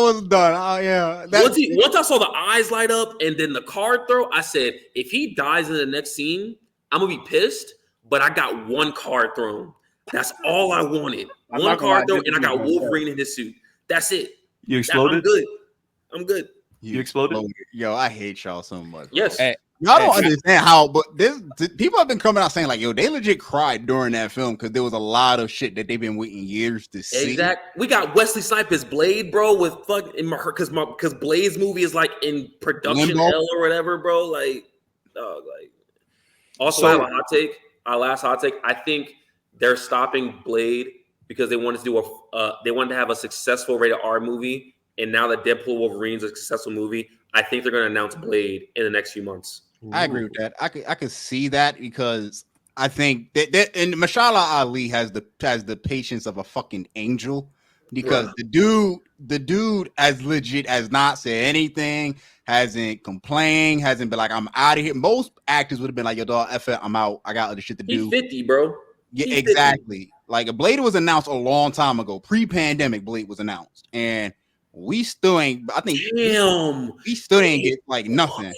was done. Oh yeah. Once I saw the eyes light up and then the card throw, I said, if he dies in the next scene, I'm gonna be pissed. But I got one card thrown. That's all I wanted. One card thrown, and I got Wolverine in his suit. That's it. You exploded? I'm good. You exploded? Yo, I hate y'all so much. Yes. Y'all don't understand how, but people have been coming out saying like, yo, they legit cried during that film because there was a lot of shit that they've been waiting years to see. Exactly. We got Wesley Snipes' Blade, bro, with because Blade's movie is like in production hell or whatever, bro. Like, dog, like. Also, I have a hot take. Our last hot take. I think they're stopping Blade because they wanted to do they wanted to have a successful rated R movie, and now that Deadpool Wolverine is a successful movie, I think they're going to announce Blade in the next few months. I agree with that. I could see that because I think that and Mashallah Ali has the patience of a fucking angel because the dude as legit as not said anything, hasn't complained, hasn't been like, I'm out of here. Most actors would have been like, yo, dog, F it, I'm out. I got other shit to do. He's 50, bro. Yeah, exactly. 50. Like a Blade was announced a long time ago. Pre-pandemic, Blade was announced. And we still ain't, I think we still ain't get like nothing.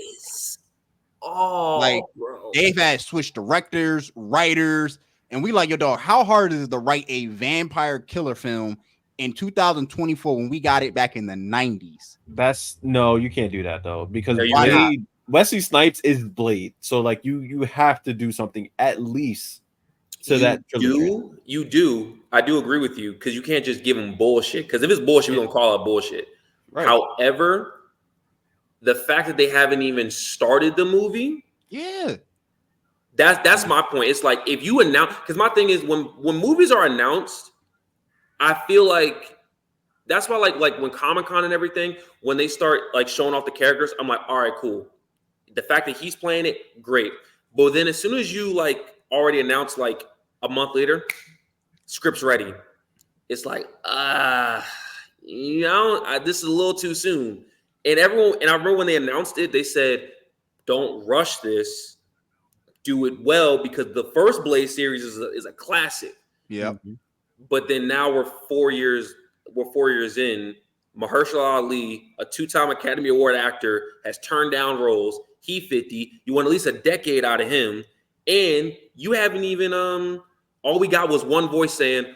Oh, like bro. They've had switched directors, writers, and we like, yo, dog, how hard is it to write a vampire killer film in 2024 when we got it back in the 90s? No, you can't do that though, because Wesley Snipes is Blade. So like you have to do something at least so you do. I do agree with you because you can't just give him bullshit. Because if it's bullshit, we're gonna call it bullshit. Right. However, the fact that they haven't even started the movie, that's my point. It's like if you announce, because my thing is when movies are announced, I feel like that's why like when Comic-Con and everything, when they start like showing off the characters, I'm like, all right, cool. The fact that he's playing it, great. But then as soon as you like already announced like a month later, script's ready. It's like, this is a little too soon. And I remember when they announced it, they said, don't rush this. Do it well because the first Blade series is a classic. Yeah. Mm-hmm. But then now we're 4 years in. Mahershala Ali, a 2-time Academy Award actor, has turned down roles. He 50. You want at least a decade out of him. And you haven't even all we got was one voice saying,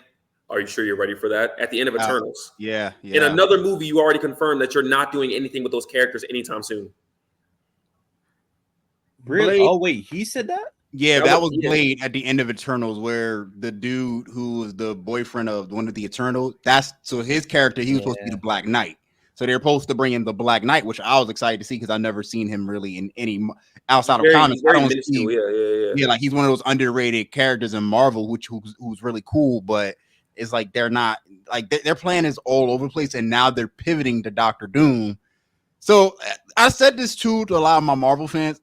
are you sure you're ready for that? At the end of Eternals. Yeah. In another movie, you already confirmed that you're not doing anything with those characters anytime soon. Really? Oh, wait, he said that? Yeah, that was Blade at the end of Eternals, where the dude who was the boyfriend of one of the Eternals, so his character, he was supposed to be the Black Knight. So they're supposed to bring in the Black Knight, which I was excited to see because I've never seen him really in any outside of comics. I don't see, like he's one of those underrated characters in Marvel, who's really cool, but it's like they're not like their plan is all over the place, and now they're pivoting to Doctor Doom. So I said this too to a lot of my Marvel fans.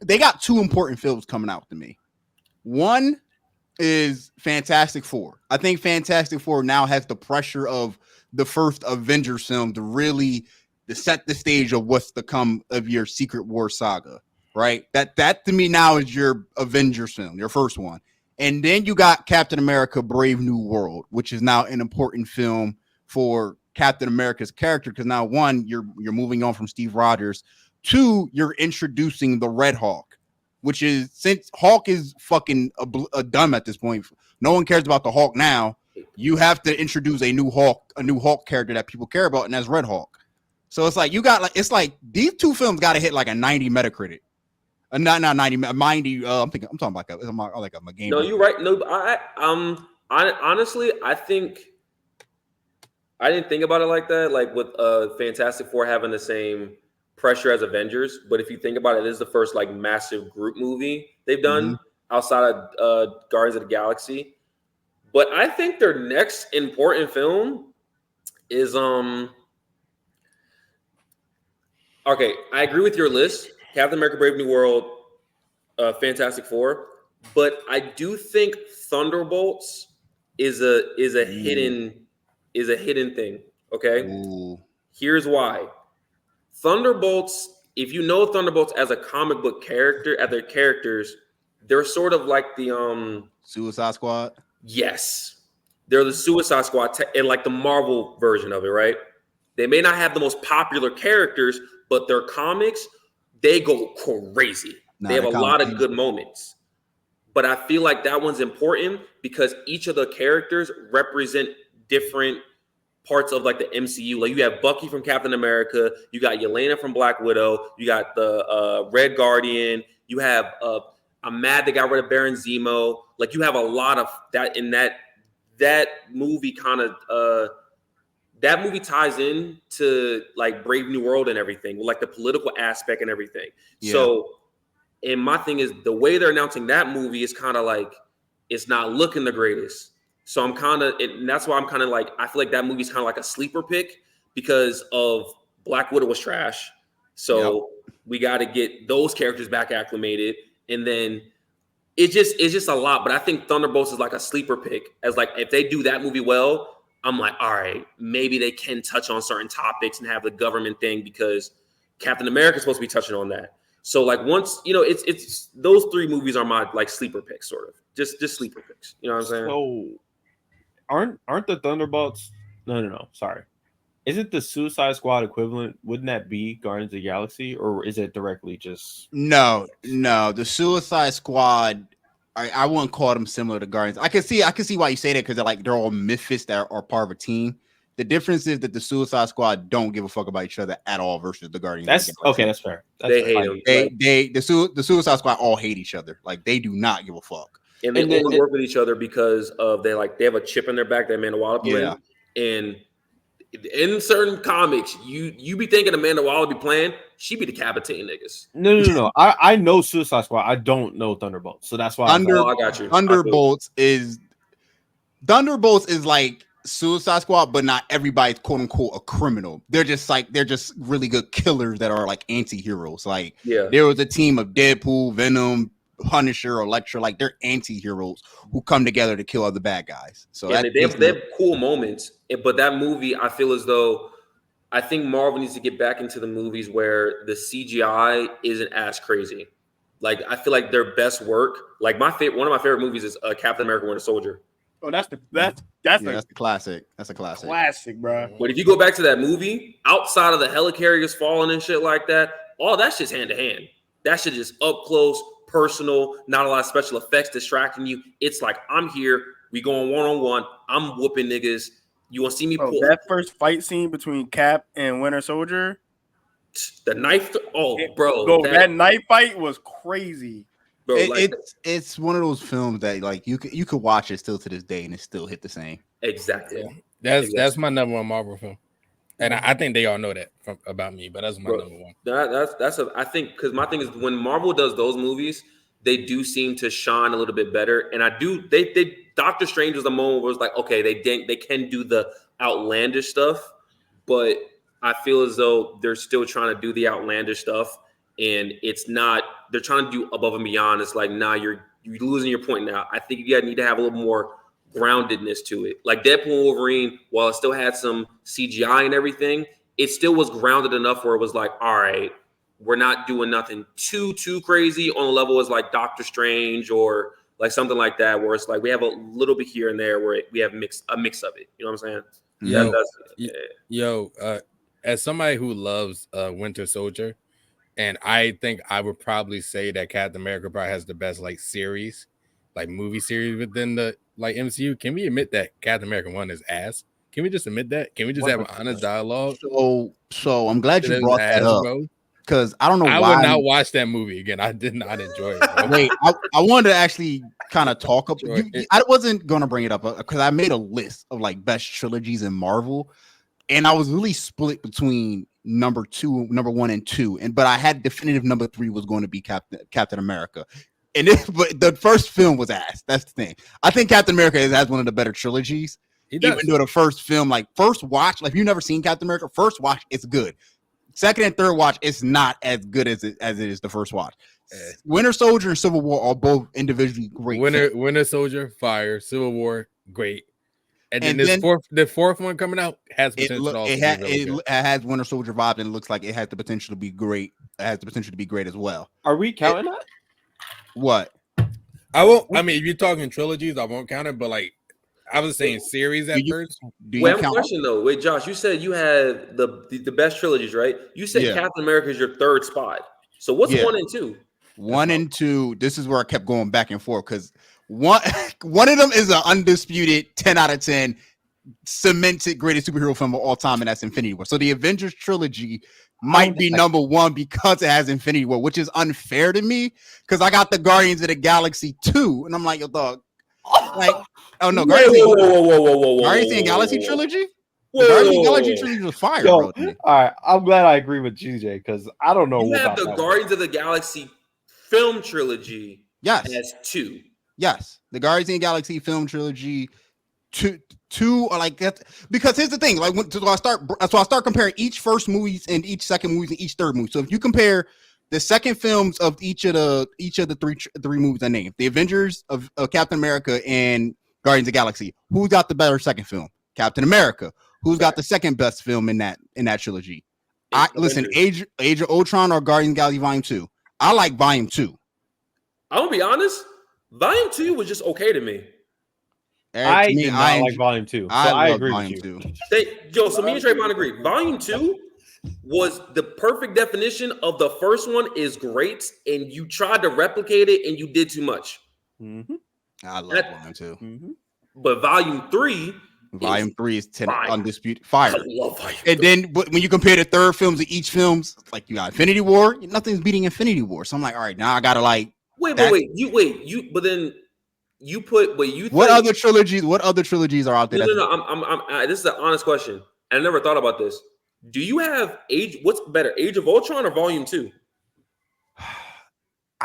They got two important films coming out to me. One is Fantastic Four. I think Fantastic Four now has the pressure of the first Avengers film to set the stage of what's to come of your Secret War saga, right? That to me now is your Avengers film, your first one. And then you got Captain America Brave New World, which is now an important film for Captain America's character, because now one, you're moving on from Steve Rogers. Two, you're introducing the Red Hawk, which is, since Hawk is fucking a dumb at this point, no one cares about the Hawk now. You have to introduce a new Hawk character that people care about, and that's Red Hawk. So it's like you got it's like these two films got to hit like a 90 Metacritic. Not 90, 90. I'm talking about like a game. No, you're right. No, I honestly, I think I didn't think about it like that. Like with Fantastic Four having the same pressure as Avengers, but if you think about it, this is the first like massive group movie they've done outside of Guardians of the Galaxy. But I think their next important film is okay, I agree with your list. Captain America: Brave New World, Fantastic Four, but I do think Thunderbolts is a hidden thing. Okay, here's why. Thunderbolts, if you know Thunderbolts as a comic book character, as their characters, they're sort of like the Suicide Squad. Yes, they're the Suicide Squad and like the Marvel version of it, right? They may not have the most popular characters, but their comics, they go crazy. They have a lot of good moments. But I feel like that one's important because each of the characters represent different parts of like the MCU. Like you have Bucky from Captain America, you got Yelena from Black Widow, you got the Red Guardian, you have I'm mad they got rid of Baron Zemo. Like you have a lot of that in that movie kind of that movie ties in to like Brave New World and everything, like the political aspect and everything. Yeah. So, and my thing is the way they're announcing that movie is kind of like it's not looking the greatest. So I'm kind of, and that's why I'm kind of like, I feel like that movie's kind of like a sleeper pick because of Black Widow was trash. So we got to get those characters back acclimated. And then it's just a lot. But I think Thunderbolts is like a sleeper pick as like, if they do that movie well, I'm like, all right, maybe they can touch on certain topics and have the government thing because Captain America is supposed to be touching on that. So like once, you know, it's those three movies are my like sleeper picks, sort of just sleeper picks. You know what I'm saying? So aren't the Thunderbolts? No. Sorry. Isn't the Suicide Squad equivalent? Wouldn't that be Guardians of the Galaxy, or is it directly just? No. The Suicide Squad, I wouldn't call them similar to Guardians. I can see why you say that because they're all misfits that are part of a team. The difference is that the Suicide Squad don't give a fuck about each other at all versus the Guardians. That's okay. That's fair. They hate them. The Suicide Squad all hate each other. Like they do not give a fuck. And they only work with each other because of they have a chip in their back that Amanda Waller playing. And in certain comics, you be thinking Amanda Waller be playing, she be decapitating niggas. No. I know Suicide Squad. I don't know Thunderbolts, so that's why I got you. Thunderbolts is like Suicide Squad, but not everybody's quote unquote a criminal. They're just really good killers that are like anti-heroes. Like there was a team of Deadpool, Venom, Punisher, Elektra, like they're anti-heroes who come together to kill other bad guys. So they have cool moments. But that movie, I feel as though I think Marvel needs to get back into the movies where the CGI isn't as crazy. Like I feel like their best work, like one of my favorite movies is Captain America: Winter Soldier. Oh, that's the classic. That's a classic. Classic, bro. But if you go back to that movie, outside of the helicarriers falling and shit like that, all that shit's hand to hand. That shit is up close, personal, not a lot of special effects distracting you. It's like I'm here, we going one-on-one, I'm whooping niggas. You want to see me pull that first fight scene between Cap and Winter Soldier? The knife, that knife fight was crazy. Bro, it's one of those films that like you could watch it still to this day and it still hit the same. Exactly. Yeah. That's my number one Marvel film, and I think they all know that about me. But that's my number one. I think because my thing is when Marvel does those movies, they do seem to shine a little bit better. And they Doctor Strange was the moment where it was like, okay, they can do the outlandish stuff, but I feel as though they're still trying to do the outlandish stuff. And it's not, they're trying to do above and beyond. It's like, nah, you're losing your point now. I think you need to have a little more groundedness to it. Like Deadpool Wolverine, while it still had some CGI and everything, it still was grounded enough where it was like, all right, we're not doing nothing too crazy on the level as like Doctor Strange or like something like that, where it's like we have a little bit here and there where we have a mix of it. You know what I'm saying? As somebody who loves Winter Soldier, and I think I would probably say that Captain America probably has the best like series, like movie series within the like MCU. Can we admit that Captain America 1 is ass? Can we just admit that? Can we just have an honest dialogue? So I'm glad you brought that up, because I don't know why I would not watch that movie again. I did not enjoy it. Bro. Wait, I wanted to actually kind of talk up. I wasn't gonna bring it up because I made a list of like best trilogies in Marvel, and I was really split between number 1 and 2, but I had definitive number 3 was going to be Captain America. But the first film was ass. That's the thing. I think Captain America has one of the better trilogies. Even though the first film, like first watch, like if you've never seen Captain America, first watch it's good. Second and third watch, it's not as good as it is the first watch. Winter Soldier and Civil War are both individually great. Winter Soldier, fire. Civil War, great. And then the fourth one coming out has potential. It has Winter Soldier vibe, and it looks like it has the potential to be great. It has the potential to be great as well. Are we counting that? What? I won't. I mean, if you're talking trilogies, I won't count it. But like, I was saying series at first. Wait, I have a question though. Wait, Josh, you said you had the best trilogies, right? You said Captain America is your third spot. So what's 1 and 2? 1 and 2. This is where I kept going back and forth because one of them is an undisputed 10 out of 10 cemented greatest superhero film of all time, and that's Infinity War. So the Avengers trilogy might be number 1 because it has Infinity War, which is unfair to me because I got the Guardians of the Galaxy 2, and I'm like, yo, dog. Like, oh no, Guardians of the Galaxy trilogy? Guardians of the Galaxy trilogy was fire, bro. All right, I'm glad I agree with GJ because I don't know. You have the Guardians of the Galaxy film trilogy. Yes, as 2. Yes, the Guardians of the Galaxy film trilogy. Two are like that because here's the thing. Like, so I start comparing each first movies and each second movies and each third movie. So if you compare the second films of each of the three movies I named, the Avengers of Captain America and Guardians of the Galaxy, who got the better second film? Captain America. Who's got the second best film in that trilogy? Listen, Age of Ultron or Guardians of the Galaxy Volume 2. I like Volume 2. I'm gonna be honest. Volume 2 was just okay to me. I did not like Volume 2. So I agree with you. So me and Trayvon agree. Volume 2 was the perfect definition of the first one is great, and you tried to replicate it, and you did too much. Mm-hmm. I love Volume 2. Mm-hmm. But Volume 3 is 10 undisputed fire. I love Volume 3. And then when you compare the third films of each films, like you got Infinity War, nothing's beating Infinity War. So I'm like, all right, now I gotta like What other trilogies are out there? No. This is an honest question. I never thought about this. Do you have what's better, Age of Ultron or Volume 2?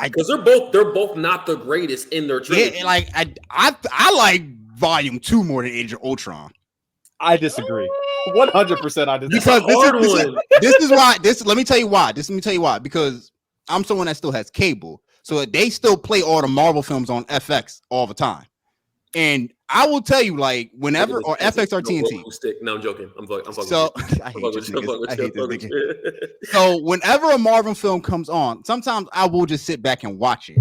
Because they're both not the greatest in their trilogy. Yeah, like I like Volume 2 more than Age of Ultron. I disagree. 100% I disagree. Because this is why. Let me tell you why. Because I'm someone that still has cable. So they still play all the Marvel films on FX all the time. And I will tell you, like, whenever or FX or TNT. No, I'm joking. I'm fucking. So I hate this nigga. So whenever a Marvel film comes on, sometimes I will just sit back and watch it,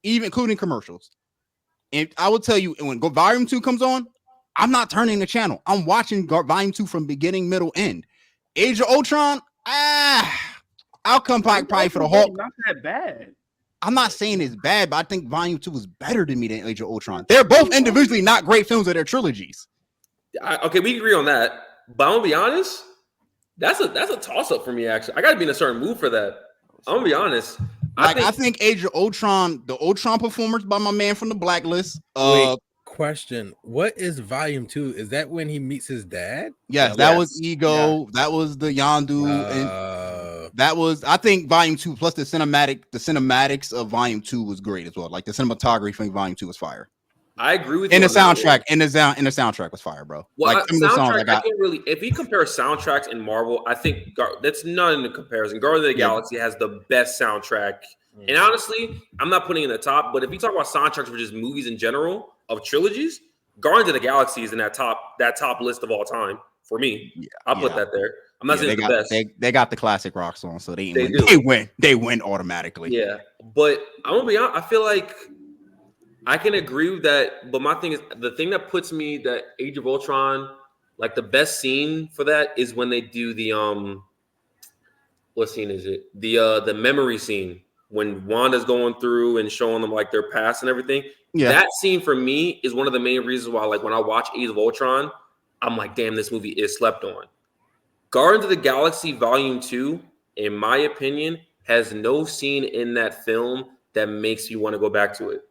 even including commercials. And I will tell you, when Volume 2 comes on, I'm not turning the channel. I'm watching Volume 2 from beginning, middle, end. Age of Ultron, I'll come back probably for the Hulk. Not that bad. I'm not saying it's bad, but I think Volume 2 is better to me than Age of Ultron. They're both individually not great films of their trilogies. Okay, we agree on that. But I'm gonna be honest, that's a toss-up for me, actually. I gotta be in a certain mood for that. I'm gonna be honest. I think Age of Ultron, the Ultron performance by my man from the Blacklist. Question: what is Volume 2? Is that when he meets his dad? Yes, that was Ego. Yeah. That was the Yondu. And that was, I think, Volume 2 plus the cinematics of Volume 2 was great as well. Like the cinematography from Volume 2 was fire. I agree with you. And the soundtrack, and the soundtrack was fire, bro. Well, like some of the songs I can't really. If you compare soundtracks in Marvel, I think that's not in the comparison. Guardians of the Galaxy has the best soundtrack, and honestly, I'm not putting it in the top. But if you talk about soundtracks for just movies in general of trilogies, Guardians of the Galaxy is in that top list of all time for me. Yeah, I'll put that there. I'm not saying it's the best. They got the classic rock song, so they win automatically. Yeah, but I'm gonna be honest. I feel like I can agree with that, but my thing is the thing that puts me that Age of Ultron, Like the best scene for that is when they do the what scene is it? The memory scene when Wanda's going through and showing them like their past and everything. Yeah. That scene for me is one of the main reasons why, like when I watch Age of Ultron, I'm like, damn, this movie is slept on. Guardians of the Galaxy Volume 2, in my opinion, has no scene in that film that makes you want to go back to it.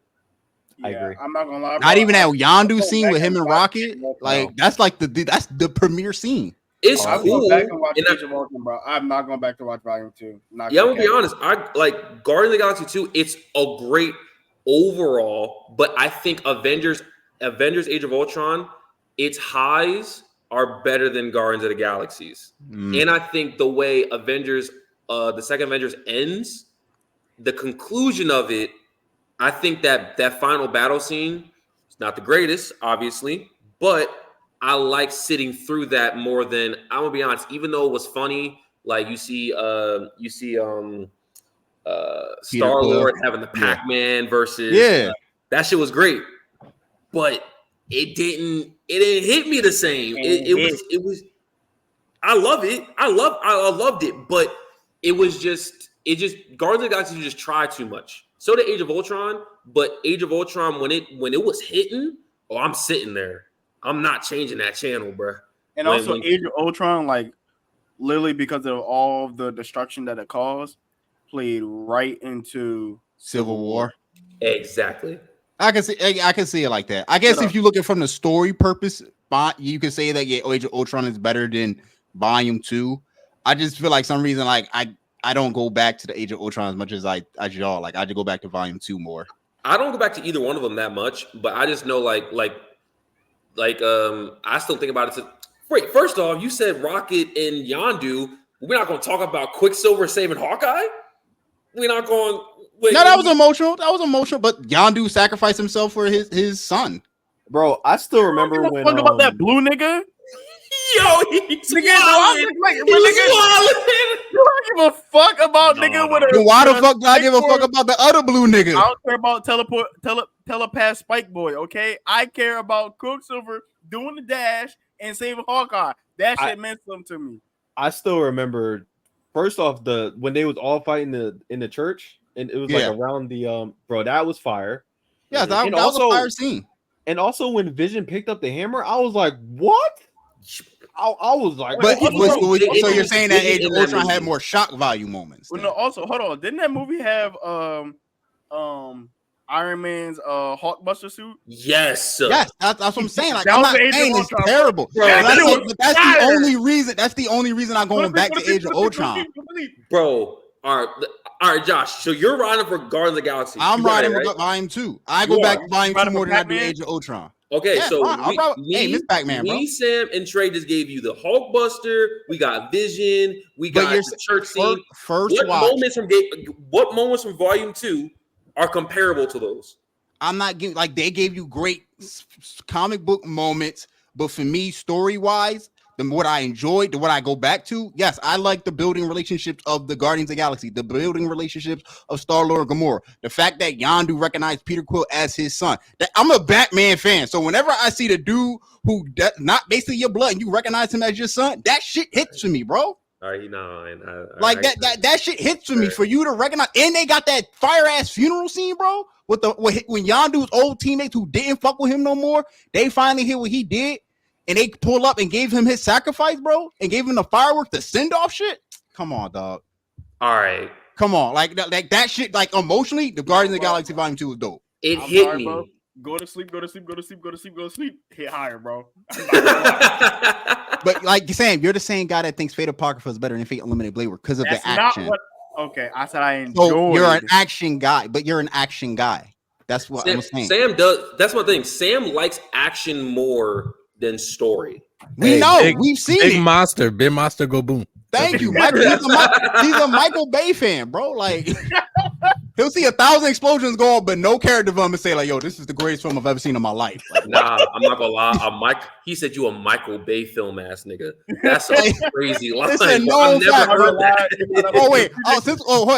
Yeah, I agree. I'm not gonna lie. Not even that Yondu scene with him and Rocket. Like that's like that's the premiere scene. It's cool. Back and watch Age of Ultron, bro. I'm not going back to watch Volume 2. I'm gonna be honest. I like Guardians of the Galaxy 2. It's a great overall, but I think Avengers Age of Ultron, its highs are better than Guardians of the Galaxies. And I think the way the second Avengers ends, the conclusion of it, I think that final battle scene is not the greatest, obviously, but I like sitting through that more than, I'm gonna be honest, even though it was funny, like you see Star-Lord having the Pac-Man versus that shit was great. But it didn't hit me the same. It was I love it. I loved it, but it just Guardians of the Galaxy just tried too much. So did Age of Ultron, but Age of Ultron when it was hitting, I'm sitting there. I'm not changing that channel, bro. And also Age of Ultron, like literally because of all the destruction that it caused, played right into Civil War. Exactly. I can see it like that. I guess if you look at it from the story purpose, you could say that Age of Ultron is better than Volume 2. I just feel like some reason like I don't go back to the Age of Ultron as much as y'all. Like I just go back to Volume 2 more. I don't go back to either one of them that much, but I just know like I still think about it. Wait, first off, you said Rocket and Yondu. We're not going to talk about Quicksilver saving Hawkeye. We're not going. Wait, no, that was emotional. That was emotional. But Yondu sacrificed himself for his son. Bro, I still remember when. Talk about that blue nigga. Yo, he's wilding. You don't give a fuck about nigga with a. Why the fuck do I give a fuck about the other blue nigga? I don't care about telepath Spike Boy. Okay, I care about Quicksilver doing the dash and saving Hawkeye. That shit meant something to me. I still remember. First off, when they was all fighting in the church, and it was like around the bro, that was fire. Yeah, that was a fire scene. And also when Vision picked up the hammer, I was like, what? I was like, so you're saying that Age of Ultron had more shock value moments? Well, no, also hold on, didn't that movie have Iron Man's Hulkbuster suit? Yes, yes, that's what I'm saying. Like I'm not saying it's terrible, bro. That's the only reason. That's the only reason I'm going back to Age of Ultron, bro. All right, Josh. So you're riding for Guardians of the Galaxy. I'm riding for Volume 2. I go back to Volume 2 more than I do Age of Ultron. Okay, so Miss Pac-Man, bro. Sam, and Trey just gave you the Hulkbuster. We got Vision. We got the church scene. What moments from Volume 2 are comparable to those? I'm not giving like they gave you great comic book moments, but for me, story-wise, what I enjoyed, what I go back to, yes, I like the building relationships of the Guardians of the Galaxy, the building relationships of Star-Lord and Gamora, the fact that Yondu recognized Peter Quill as his son. I'm a Batman fan, so whenever I see the dude who not basically your blood and you recognize him as your son, that shit hits for me, bro. All right, that shit hits for me for you to recognize. And they got that fire ass funeral scene, bro. When Yondu's old teammates who didn't fuck with him no more, they finally hear what he did. And they pull up and gave him his sacrifice, bro, and gave him the fireworks to send off shit. Come on, dog. All right. Come on. Like that shit, like emotionally, the Guardians of the Galaxy Volume 2 was dope. It hit me. Bro. Go to sleep. Hit higher, bro. But like Sam, you're the same guy that thinks Fate Apocrypha is better than Fate Unlimited Blade Work because of the action. Okay, I said I enjoyed. So you're an action guy, but you're an action guy. That's what I'm saying. Sam does. That's one thing. Sam likes action more than story. We've seen Big Monster go boom. Thank you, Michael. He's a Michael Bay fan, bro. Like he'll see 1,000 explosions go on, but no character development say like, "Yo, this is the greatest film I've ever seen in my life." Like, nah, I'm not gonna lie. He said you a Michael Bay film ass nigga. That's a crazy line. It's a known fact.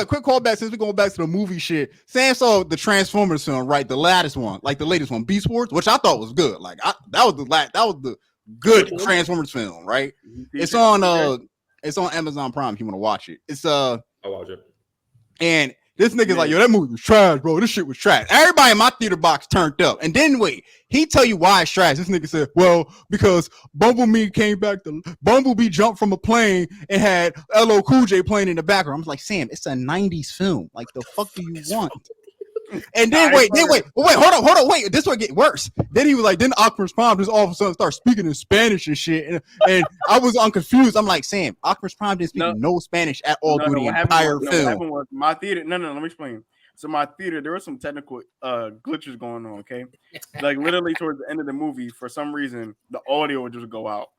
Quick callback. Since we're going back to the movie shit, Sam saw the Transformers film, right? The latest one, like the latest one, Beast Wars, which I thought was good. Like that was the good Transformers film, right? It's on Amazon Prime if you want to watch it. I'll watch it. And this nigga's like, yo, that movie was trash, bro. This shit was trash. Everybody in my theater box turned up. And then wait, he tell you why it's trash. This nigga said, well, because Bumblebee jumped from a plane and had LL Cool J playing in the background. I'm like, Sam, it's a 90s film. Like, the fuck do you want? And then wait, hold on, wait. This one get worse. Then he was like, then Optimus Prime just all of a sudden start speaking in Spanish and shit. And I was confused. I'm like, Sam, Optimus Prime didn't speak no Spanish at all through the entire film. What happened was my theater. No, let me explain. So my theater, there were some technical glitches going on. Okay, like literally towards the end of the movie, for some reason, the audio would just go out.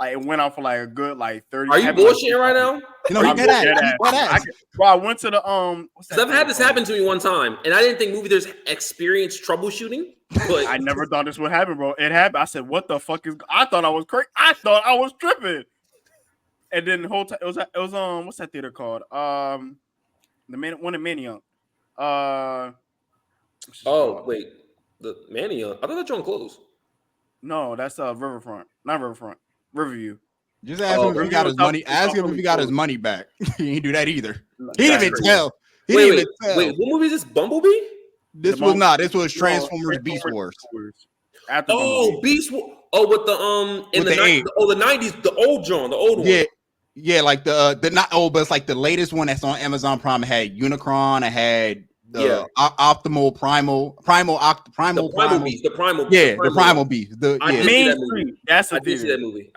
Like it went out for like a good 30. Are you bullshitting right now? No, he did that. Bro, I went to the I've had this happen to me one time, and I didn't think movie theaters experienced troubleshooting. But I never thought this would happen, bro. It happened. I said, "What the fuck is?" I thought I was crazy. I thought I was tripping. And then the whole time it was what's that theater called? The one in Manioc. Wait, the Manioc. I thought that joint closed. No, that's Riverfront, not Riverfront. Riverview. Just ask him if he got his money. Ask him if he got his money back. He didn't do that either. He didn't even tell. Wait, what movie is this? Bumblebee? This was not. This was Transformers Beast Wars. Beast Wars. Oh, with the in the 90s, the old John, the old one. Yeah, like the not old, but it's like the latest one that's on Amazon Prime. It had Unicron. It had Optimal Primal Beast. The Primal Beast. That's I did see that movie.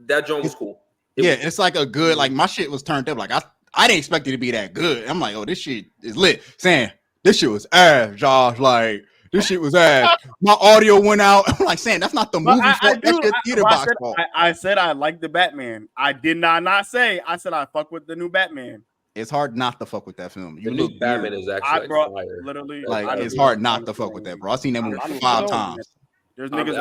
That joint was cool. It's like a good, like my shit was turned up. Like I didn't expect it to be that good. I'm like, oh, this shit is lit. Sam, this shit was ass, Josh. Like this shit was ass. My audio went out. I'm like, Sam, that's not the movie. I said I like the Batman. I did not say. I said I fuck with the new Batman. It's hard not to fuck with that film. The new Batman is actually literally like it's hard not to fuck with that, bro. I've seen that movie 5 times. There's niggas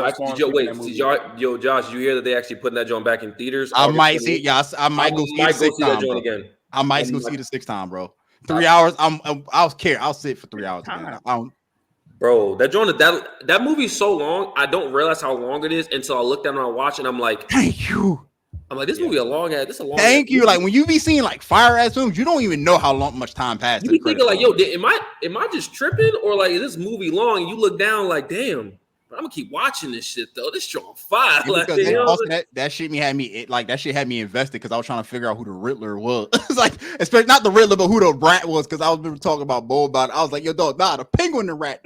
Josh, you hear that they actually putting that joint back in theaters? I might see. Yes, I might go see that joint again. I might go see the 6th time, bro. 3 hours. I'll sit for 3 hours again. Bro, that movie's so long. I don't realize how long it is until I look down and I watch it. And I'm like, thank you. I'm like, this movie a long ass. This a long. Thank you. Like when you be seeing like fire ass films, you don't even know how much time passed. You be thinking like, yo, am I just tripping, or like is this movie long? And you look down like, damn, I'm gonna keep watching this shit though. This shit on fire. Like, that shit had me invested because I was trying to figure out who the Riddler was. It's like, especially not the Riddler, but who the rat was. Because I was talking about Bo about it. I was like, yo, dog, the penguin and rat.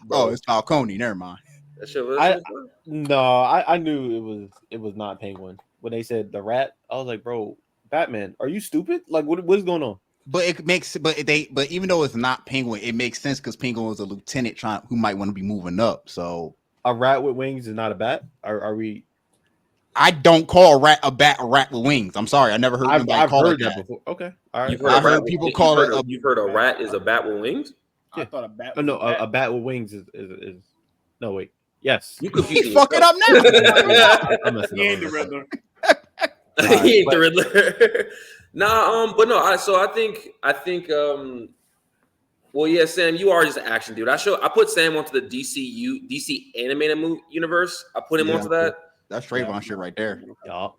Oh, it's Falcone. Never mind. That shit was. I knew it was not Penguin. When they said the rat, I was like, bro, Batman, are you stupid? Like, what's going on? But even though it's not Penguin, it makes sense because Penguin was a lieutenant who might want to be moving up. So a rat with wings is not a bat. Are we? I don't call a rat with wings. I'm sorry, I never heard anybody call it that before. Okay, all right. I've heard people call it. You've heard a rat is a bat with wings? Yeah. I thought a bat. A bat with wings is. No wait. Yes. You fuck it up now. He ain't the Riddler. He ain't the Riddler. But no. I think. Well, yeah, Sam, you are just an action dude. I put Sam onto the DC animated movie universe. I put him onto that. That's Trayvon shit right there. Y'all.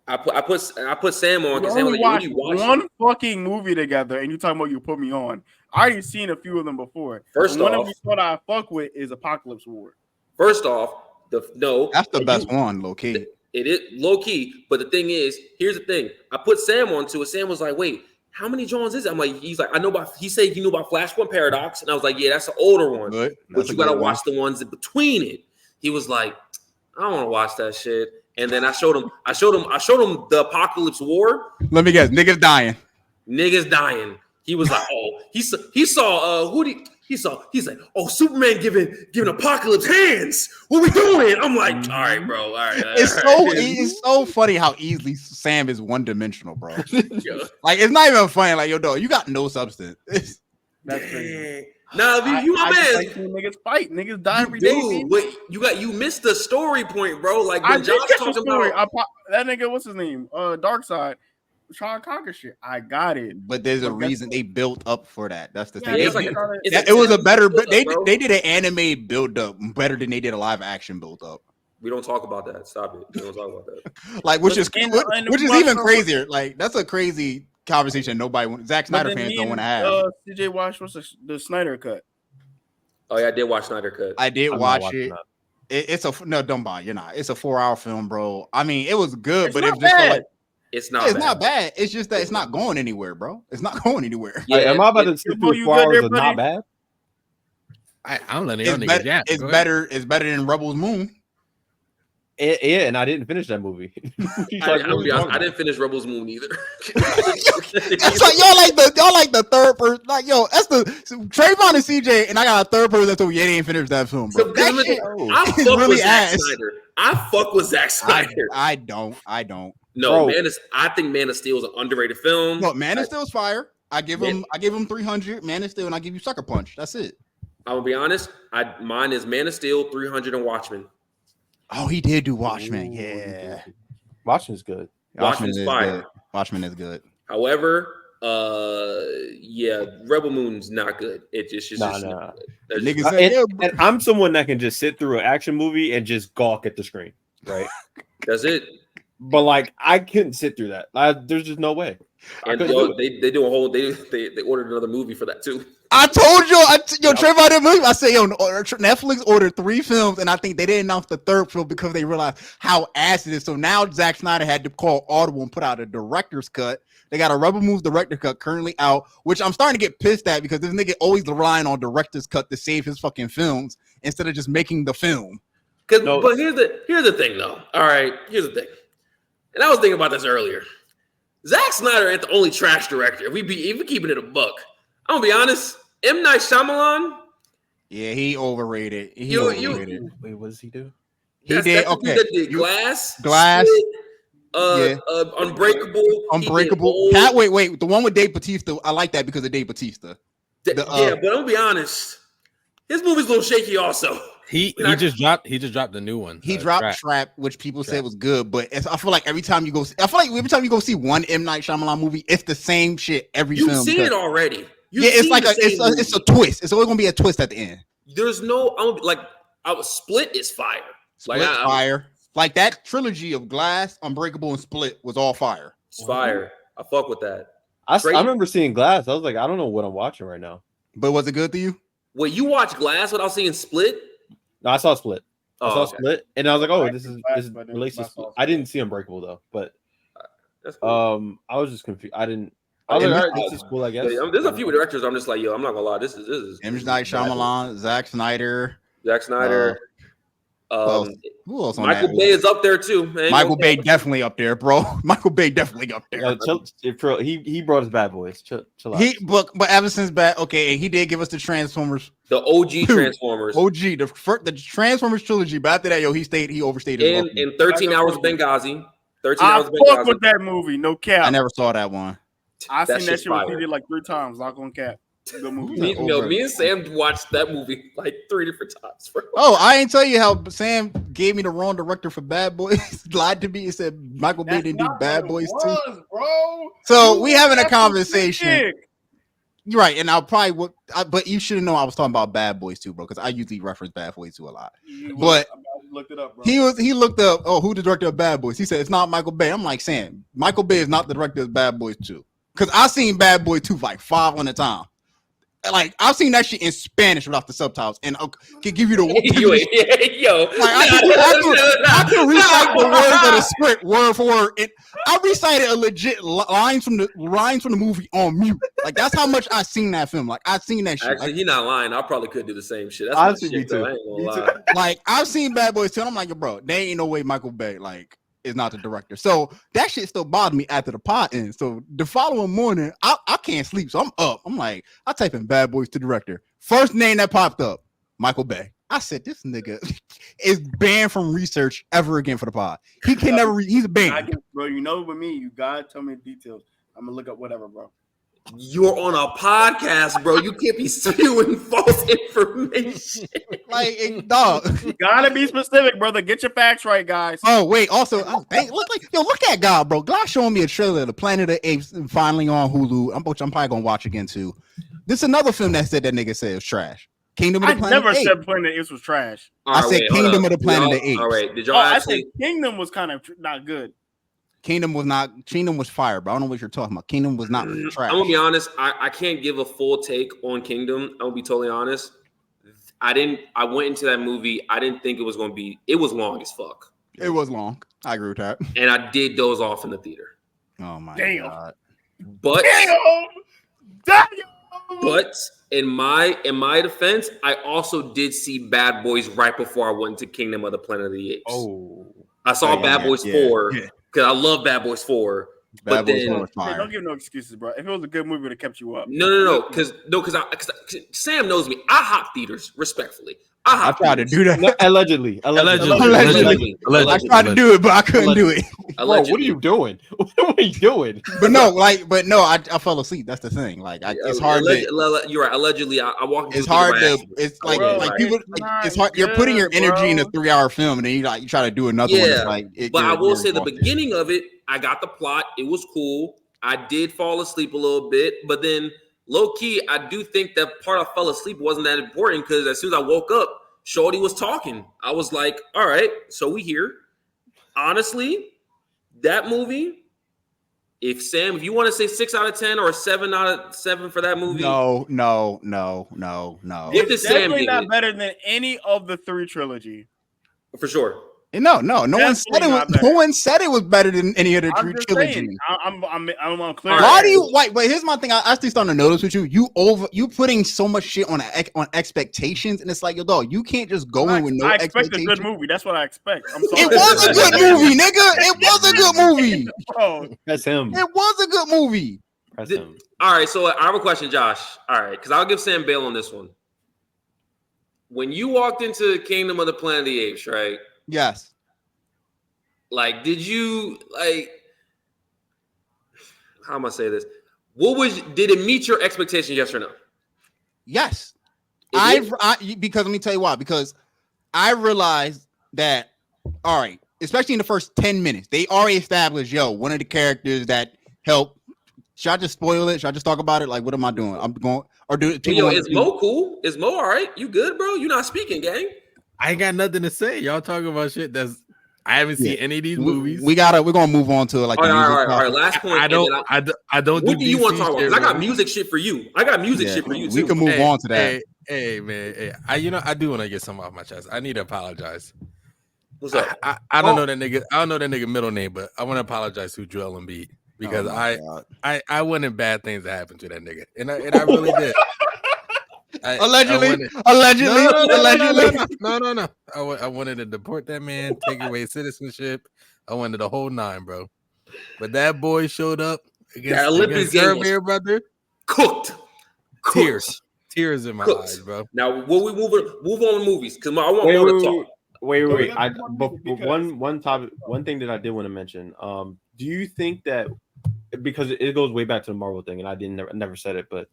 I put Sam on because Sam was like, one fucking movie together, and you talking about you put me on. I already seen a few of them before. First one off, of what I fuck with is Apocalypse War. First off, that's the best one, low key. It is low key, but the thing is, here's the thing. I put Sam onto it. Sam was like, "Wait, how many Johns is it?" I'm like, he's like, I know about. He said he knew about Flashpoint Paradox, and I was like, yeah, that's the older one. But you gotta watch the ones in between it. He was like, I don't want to watch that shit. And then I showed him the Apocalypse War. Let me guess, niggas dying. He was like, oh, he saw he's like, oh, Superman giving Apocalypse hands. What we doing? I'm like, all right, bro. All right. It's so funny how easily Sam is one dimensional, bro. Like it's not even funny. Like, yo, dog, you got no substance. That's crazy. Nah, you my man. Like niggas fight, niggas die every day. But you missed the story point, bro. Like when Josh talking about that nigga, what's his name? Darkseid. trying to conquer shit. I got it. But there's a reason they built up for that. That's the thing. It was a better. They did an anime build up better than they did a live action build up. We don't talk about that. Stop it. We don't talk about that. Like, which is even crazier. Like, that's a crazy conversation. Zack Snyder fans don't want to have. CJ watched the Snyder cut. Oh yeah, I did watch Snyder cut. I did watch it. It's a no, don't buy. You're not. It's a 4-hour film, bro. I mean, it was good, but it's just like it's not bad. It's just that it's not going anywhere, bro. It's not going anywhere. Yeah, am I about to sit through 4 hours of not bad? I don't let It's better. It's better than Rebel's Moon. Yeah, and I didn't finish that movie. I didn't finish Rebel's Moon either. It's like y'all like the third person. Like, yo, that's the Trayvon and CJ, and I got a third person that told me they didn't finish that film, bro. I fuck really with Zack Snyder. I fuck with Zack Snyder. I don't. No, bro. I think Man of Steel is an underrated film. No, Man of Steel is fire. I give him 300. Man of Steel, and I give you Sucker Punch. That's it. I'm gonna be honest. Mine is Man of Steel, 300, and Watchmen. Oh, he did do Watchmen. Yeah, Watchmen's good. Watchmen's fire. Good. Watchmen is good. However, Rebel Moon's not good. It's just nah. And I'm someone that can just sit through an action movie and just gawk at the screen, right? That's it. But like, I couldn't sit through that. There's just no way. And they do a whole. They ordered another movie for that too. I told you, Trayvon didn't believe. I said, Netflix ordered 3 films, and I think they didn't announce the third film because they realized how ass it is. So now Zack Snyder had to call Audible and put out a director's cut. They got a Rebel Moon's director cut currently out, which I'm starting to get pissed at because this nigga always relying on director's cut to save his fucking films instead of just making the film. But here's the thing, though. All right, here's the thing, and I was thinking about this earlier. Zack Snyder ain't the only trash director. If we keeping it a buck, I'm gonna be honest. M. Night Shyamalan. Yeah, he overrated. Wait, what does he do? He did Glass. Unbreakable. Wait. The one with Dave Bautista. I like that because of Dave Bautista. But I'm gonna be honest. His movie's a little shaky. Also, he just dropped the new one. He dropped Trap, which people said was good. But I feel like every time you go see one M. Night Shyamalan movie, it's the same shit every film. You've seen it already. It's like it's a twist. It's always gonna be a twist at the end. There's no Split is fire. Fire. Like that trilogy of Glass, Unbreakable, and Split was all fire. It's fire. I fuck with that. I remember seeing Glass. I was like, I don't know what I'm watching right now. But was it good to you? Wait, you watched Glass without seeing Split? No, I saw Split. Split, and I was like, oh, this relates to Split. I didn't see Unbreakable though, but cool. I was just confused. I was like, all right, this is cool, I guess. There's a few directors I'm just like, yo, I'm not gonna lie, this is M. Night Shyamalan, Zack Snyder. Who else on Michael Bay is up there too, man. Michael Bay definitely up there, bro. Michael Bay definitely up there. He brought us Bad Boys. Chill out. But ever since he did give us the Transformers, the OG Transformers, the Transformers trilogy. But after that, he overstayed. In 13 Hours of Benghazi. I fuck with that movie. No cap. I never saw that one. I seen that shit repeated like 3 times. Not gonna cap. The movie. Me and Sam watched that movie like 3 different times. Bro. Oh, I ain't tell you how Sam gave me the wrong director for Bad Boys. Lied to me and said Michael Bay didn't do Bad Boys too. Bro. So we having a conversation. You're right, and I'll probably but you should have known I was talking about Bad Boys too, bro, because I usually reference Bad Boys too a lot. But looked it up, bro. He looked up. Oh, who the director of Bad Boys? He said it's not Michael Bay. I'm like, Sam, Michael Bay is not the director of Bad Boys 2. Because I seen Bad Boys 2 like 500 times. Like I've seen that shit in Spanish without the subtitles, and can give you the I can recite the words of the script word for word. And I recited a legit lines from the movie on mute. Like that's how much I seen that film. Like I've seen that shit. Actually, he's not lying. I probably could do the same shit. That's me too. I ain't gonna lie. Like I've seen Bad Boys 2, and I'm like, bro, there ain't no way Michael Bay is not the director. So that shit still bothered me after the pod ends. So the following morning, I can't sleep. So I'm up. I'm like, I type in Bad Boys to director. First name that popped up, Michael Bay. I said, this nigga is banned from research ever again for the pod. He can never he's banned. Bro, you know with me, you gotta tell me the details. I'm gonna look up whatever, bro. You're on a podcast, bro. You can't be spewing false information. Like, dog. You gotta be specific, brother. Get your facts right, guys. Oh wait, also, look at God, bro. God showing me a trailer of the Planet of the Apes finally on Hulu. I'm probably gonna watch again too. This is another film that nigga said it was trash. Kingdom of the Planet of the Apes. I never said Planet of the Apes was trash. I said Kingdom of the Planet of the Apes. All right, did y'all actually? I said Kingdom was kind of not good. Kingdom was fire, bro. I don't know what you're talking about. Kingdom was not trash. I'm gonna be honest. I can't give a full take on Kingdom. I'm gonna be totally honest. I went into that movie. I didn't think it was gonna be. It was long as fuck. It was long. I agree with that. And I did doze off in the theater. Oh my god. But But in my defense, I also did see Bad Boys right before I went to Kingdom of the Planet of the Apes. Oh, I saw Bad Boys 4 because I love Bad Boys 4. But then, don't give no excuses, bro. If it was a good movie, it would have kept you up. No, because Sam knows me. I hop theaters, respectfully. I tried to do that. No, allegedly. I tried to do it, but I couldn't do it. Bro, what are you doing? What are you doing? I fell asleep. That's the thing. Like, it's hard. You're right. Allegedly, I walked. It's hard to. It's like people. It's hard. You're putting your energy in a 3-hour film, and then you try to do another one. It's like, but I will say the beginning of it, I got the plot. It was cool. I did fall asleep a little bit, but then low key, I do think that part I fell asleep wasn't that important because as soon as I woke up, Shorty was talking. I was like, all right, so we here. Honestly, that movie, if you want to say 6 out of 10 or 7 out of 7 for that movie. No. It's definitely not better than any of the 3 trilogy. For sure. No one said it was. No one said it was better than any of the 3 trilogy. I'm clear. Why do you like? But here's my thing. I actually starting to notice with you. You putting so much shit on expectations, and it's like, yo, dog, you can't just go in with no expectations. I expect a good movie. That's what I expect. I'm sorry. It was a good movie, nigga. It was a good movie. Oh, that's him. It was a good movie. That's him. All right, so I have a question, Josh. All right, because I'll give Sam bail on this one. When you walked into Kingdom of the Planet of the Apes, right? Yes. Like, did you how am I say this? Did it meet your expectations? Yes or no? Yes. Because let me tell you why. Because I realized that, all right, especially in the first 10 minutes, they already established, one of the characters that helped. Should I just spoil it? Should I just talk about it? Like, what am I doing? I'm going or do it. Is Mo cool? Is Mo all right? You good, bro? You not speaking, gang? I ain't got nothing to say. Y'all talking about shit I haven't seen any of these movies. We're gonna move on to like. All right. Last point. I don't. What do you want to talk about? Because I got music shit for you. Too. We can move on to that. Hey, man. Hey, I do want to get something off my chest. I need to apologize. What's up? I don't know that nigga. I don't know that nigga middle name, but I want to apologize to Joel Embiid because I wanted bad things to happen to that nigga, and I really did. Allegedly. No. I wanted to deport that man, take away citizenship. I wanted the whole 9, bro. But that boy showed up against Serbia, brother. Cooked. Tears in my eyes, bro. Now, will we move on to movies? Because I want more to talk. Wait. One thing that I did want to mention. Do you think that because it goes way back to the Marvel thing, and I never said it, but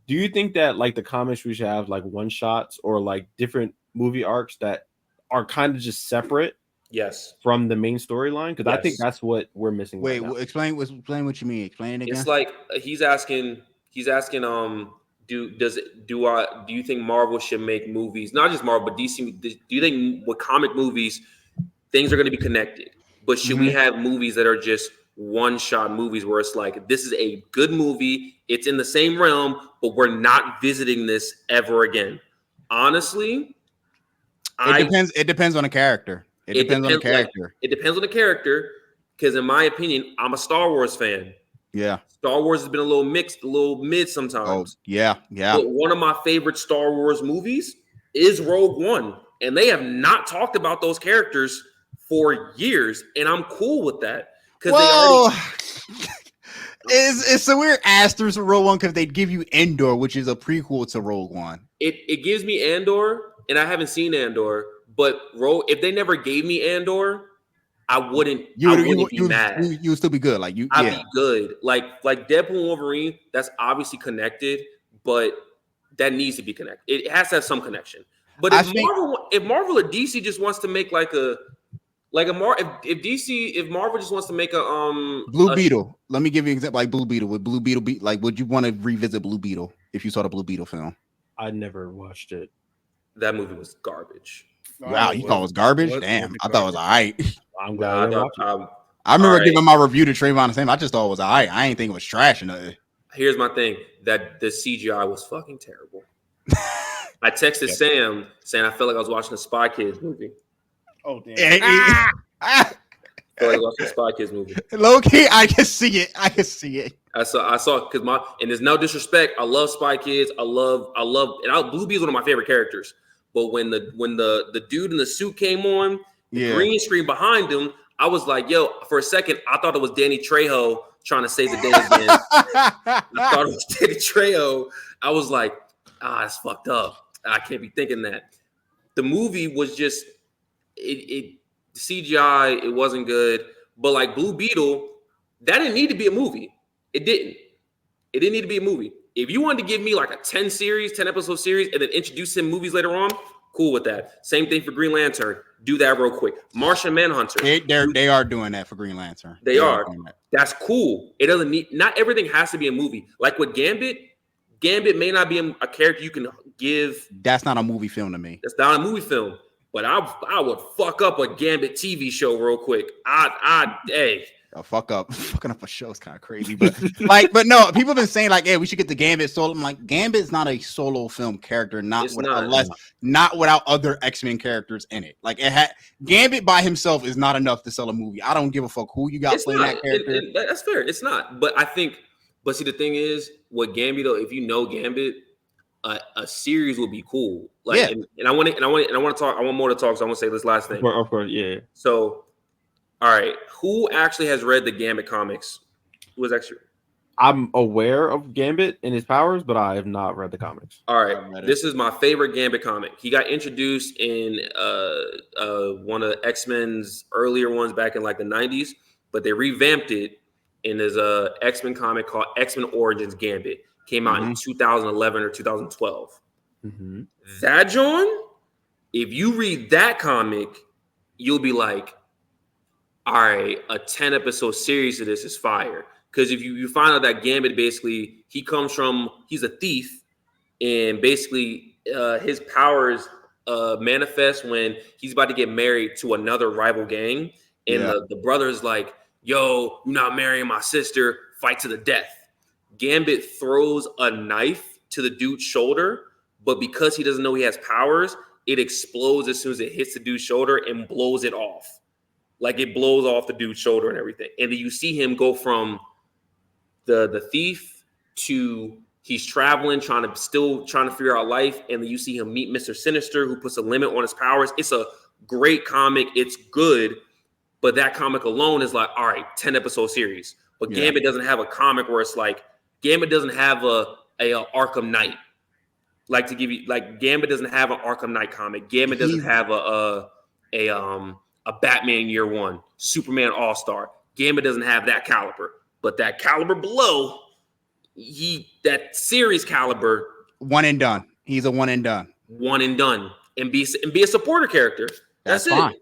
do you think that like the comics we should have like one shots or like different movie arcs that are kind of just separate? Yes. From the main storyline? Because I think that's what we're missing. Wait, explain what you mean. Explain it again. It's like he's asking, do you think Marvel should make movies, not just Marvel, but DC? Do you think with comic movies, things are going to be connected? But should we have movies that are just one-shot movies where it's like, this is a good movie, it's in the same realm, but we're not visiting this ever again? Honestly, it depends on the character. It depends on the character, because in my opinion, I'm a Star Wars fan. Yeah. Star Wars has been a little mixed, a little mid sometimes. Oh, yeah. But one of my favorite Star Wars movies is Rogue One, and they have not talked about those characters for years, and I'm cool with that. It's a weird asterisk for Rogue One because they'd give you Andor, which is a prequel to Rogue One. It gives me Andor, and I haven't seen Andor, but if they never gave me Andor, I wouldn't be mad. You would still be good. Like I'd be good. Like Deadpool and Wolverine, that's obviously connected, but that needs to be connected. It has to have some connection. But if Marvel or DC just wants to make if Marvel just wants to make a Blue Beetle. Let me give you an example. Like Blue Beetle. Would Blue Beetle be like? Would you want to revisit Blue Beetle if you saw the Blue Beetle film? I never watched it. That movie was garbage. Wow, you thought it was garbage? Damn, I thought it was all right. I'm glad I remember giving my review to Trayvon the same. I just thought it was all right. I ain't think it was trash or nothing. Here's my thing: that the CGI was fucking terrible. I texted Sam saying I felt like I was watching a Spy Kids movie. Oh damn! I feel like I was watching a Spy Kids movie. Low key, I can see it. I saw because and there's no disrespect. I love Spy Kids. Blue Bee's one of my favorite characters. But when the dude in the suit came on, the green screen behind him, I was like, yo, for a second, I thought it was Danny Trejo trying to save the day again. I thought it was Danny Trejo. I was like, it's fucked up. I can't be thinking that. The movie was just CGI, it wasn't good. But like Blue Beetle, that didn't need to be a movie. It didn't need to be a movie. If you wanted to give me like a 10 episode series and then introduce him movies later on, cool with that. Same thing for Green Lantern. Do that real quick. Martian Manhunter. They are doing that for Green Lantern. They are. That's cool. It doesn't need, not everything has to be a movie. Like with Gambit may not be a character you can give. That's not a movie film to me. That's not a movie film. But I would fuck up a Gambit TV show real quick. Fucking up a show is kind of crazy, but but no, people have been saying like, we should get the Gambit solo. I'm like, Gambit's not a solo film character, not without other X-Men characters in it. Like Gambit by himself is not enough to sell a movie. I don't give a fuck who you got playing that character. That's fair. It's not, but see, the thing is, with Gambit though, if you know Gambit, a series would be cool. And I want to talk. I want more to talk. So I want to say this last thing. Of course, yeah. So. All right, who actually has read the Gambit comics? Who is actually? I'm aware of Gambit and his powers, but I have not read the comics. All right, this is my favorite Gambit comic. He got introduced in one of the X-Men's earlier ones back in like the 90s, but they revamped it in his X-Men comic called X-Men Origins Gambit. Came out in 2011 or 2012. Mm-hmm. That, John, if you read that comic, you'll be like, all right, a 10 episode series of this is fire. Because if you find out that Gambit basically, he's a thief, and basically his powers manifest when he's about to get married to another rival gang. And the brother's like, yo, you're not marrying my sister, fight to the death. Gambit throws a knife to the dude's shoulder, but because he doesn't know he has powers, it explodes as soon as it hits the dude's shoulder and blows it off. Like it blows off the dude's shoulder and everything. And then you see him go from the thief to he's traveling, trying to figure out life. And then you see him meet Mr. Sinister, who puts a limit on his powers. It's a great comic. It's good. But that comic alone is like, all right, 10 episode series. But Gambit doesn't have a comic where it's like, Gambit doesn't have a Arkham Knight. Like to give you, like Gambit doesn't have an Arkham Knight comic. Gambit doesn't have a Batman Year One, Superman All-Star. Gambit doesn't have that caliber, but that caliber below, that series caliber, one and done. He's a one and done. One and done, and be a supporter character. That's fine. It.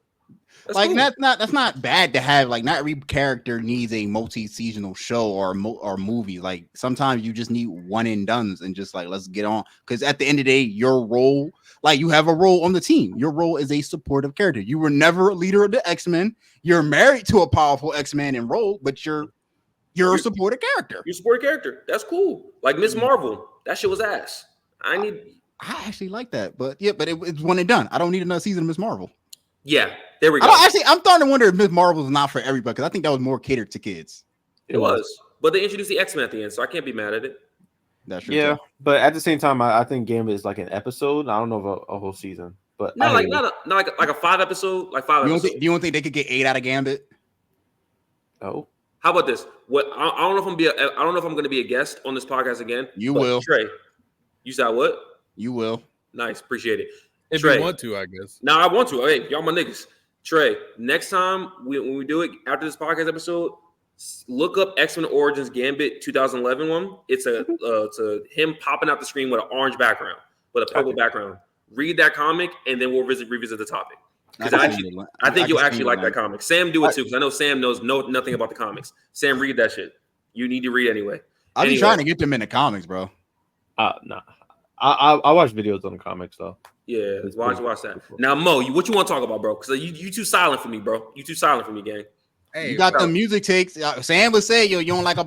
That's like cool. that's not bad to have. Like not every character needs a multi-seasonal show or movie. Like sometimes you just need one and dones and just like let's get on. Because at the end of the day, your role, like you have a role on the team. Your role is a supportive character. You were never a leader of the X-Men. You're married to a powerful X-Man in role, but you're a supportive character. You're a supportive character. That's cool. Like Miss Marvel, that shit was ass. I actually like that, but it's one and done. I don't need another season of Miss Marvel. Yeah, there we go. I'm starting to wonder if Miss Marvel is not for everybody because I think that was more catered to kids. It was, but they introduced the X-Men at the end, so I can't be mad at it. That's true. Yeah, but at the same time, I think Gambit is like an episode. I don't know of a whole season, but not like a 5 episode, like 5 episodes. Do you think they could get 8 out of Gambit? Oh, how about this? What I don't know if I'm going to be a guest on this podcast again. You will, Trey. You said what? You will. Nice, appreciate it. If Trey, you want to, I guess. No, I want to. Hey, y'all my niggas. Trey, next time when we do it after this podcast episode, look up X-Men Origins Gambit 2011 one. It's a him popping out the screen with an orange background, with a purple background. Read that comic, and then we'll revisit the topic. Because I think you'll actually like that comic. Sam do it too, because I know Sam knows nothing about the comics. Sam, read that shit. You need to read anyway. I've been trying to get them in the comics, bro. Nah. I watch videos on the comics though. Yeah, watch that. Now, Mo, what you want to talk about, bro? Because you too silent for me, bro. You too silent for me, gang. Hey, you got the music takes. Sam would say, you don't like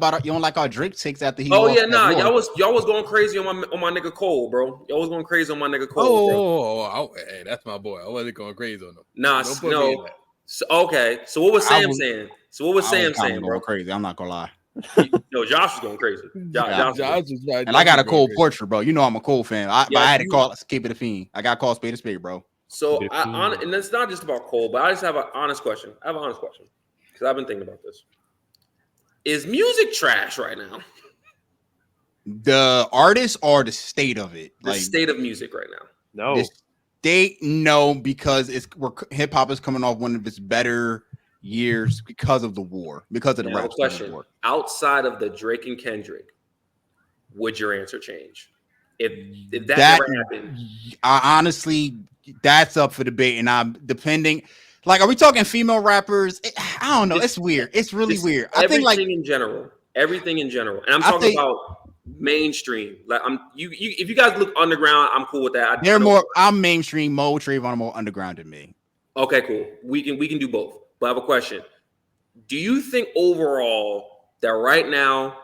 our Drake takes after he. Oh yeah, nah. Y'all was going crazy on my nigga Cole, bro. Y'all was going crazy on my nigga Cole. Hey, that's my boy. I wasn't going crazy on him. Nah, no. So, okay, so what was Sam saying? So what was Sam saying, bro? Crazy. I'm not gonna lie. No, Josh was going crazy. Josh was right. And I got a Cole portrait, bro. You know I'm a Cole fan. I had to call keep it a fiend. I got to call spade a spade, bro. So and it's not just about Cole, but I just have an honest question. Because I've been thinking about this. Is music trash right now? The artist or the state of it? The state of music right now. No, because hip hop is coming off one of its better years because of the war, because of the rap war. Outside of the Drake and Kendrick, would your answer change? If that never happened? Honestly, that's up for debate, and I'm depending. Like, are we talking female rappers? I don't know. It's weird. It's really weird. I think everything in general, and I'm talking about mainstream. Like, if you guys look underground, I'm cool with that. I'm mainstream. Mo, Trayvon are more underground than me. Okay, cool. We can do both. But I have a question. Do you think overall that right now,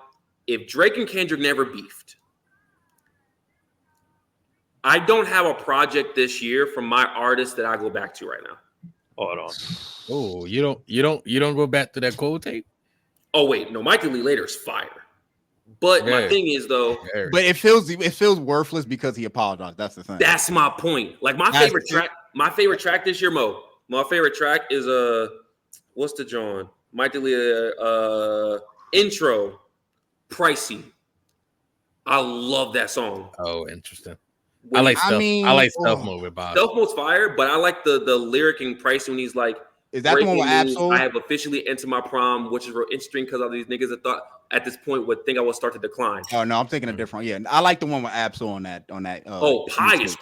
if Drake and Kendrick never beefed, I don't have a project this year from my artist that I go back to right now. Hold on. Oh, you don't go back to that Cole tape? Oh wait, no, Michael Lee Later is fire. But my thing is though, but it feels worthless because he apologized. That's the thing. That's my point. Like my favorite track this year, Mo. My favorite track is what's the John? Michael Lee intro, Pricey. I love that song. Oh, interesting. I like Stealth Mode with Bob. Stealth Mode's fire, but I like the lyric in Price when he's like, is that the one with Absol? I have officially entered my prom, which is real interesting because all these niggas that thought at this point would think I would start to decline. Oh no, I'm thinking a different. Yeah, I like the one with Absol on that. Pie is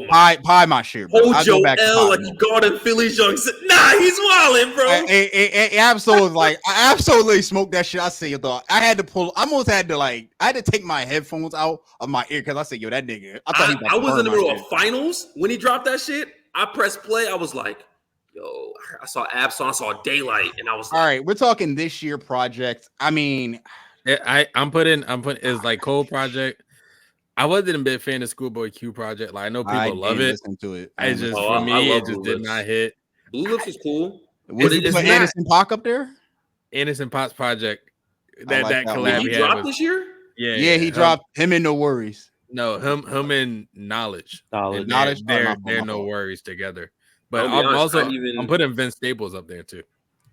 Pie my shit, bro. Hold your L like you guarding Philly's young. Nah, he's wilding, bro. Absol was like, I absolutely smoked that shit. I say, dog, I had to take my headphones out of my ear because I said, yo, that nigga. I was in the middle of finals when he dropped that shit. I pressed play. I was like, yo, I saw Absol, I saw Daylight, and I was like, all right, we're talking this year project. I mean, I'm putting it's like Cole project. I wasn't a big fan of Schoolboy Q project. Like I know people love it. Listen to it. I just for me it just did not hit. Blue Lips is cool. Would you put Anderson .Paak up there? Anderson .Paak's project. That collab he dropped this year. Yeah, he dropped him in No Worries. No, him in Knowledge. Knowledge. They're No Worries together. But I'm putting Vince Staples up there too.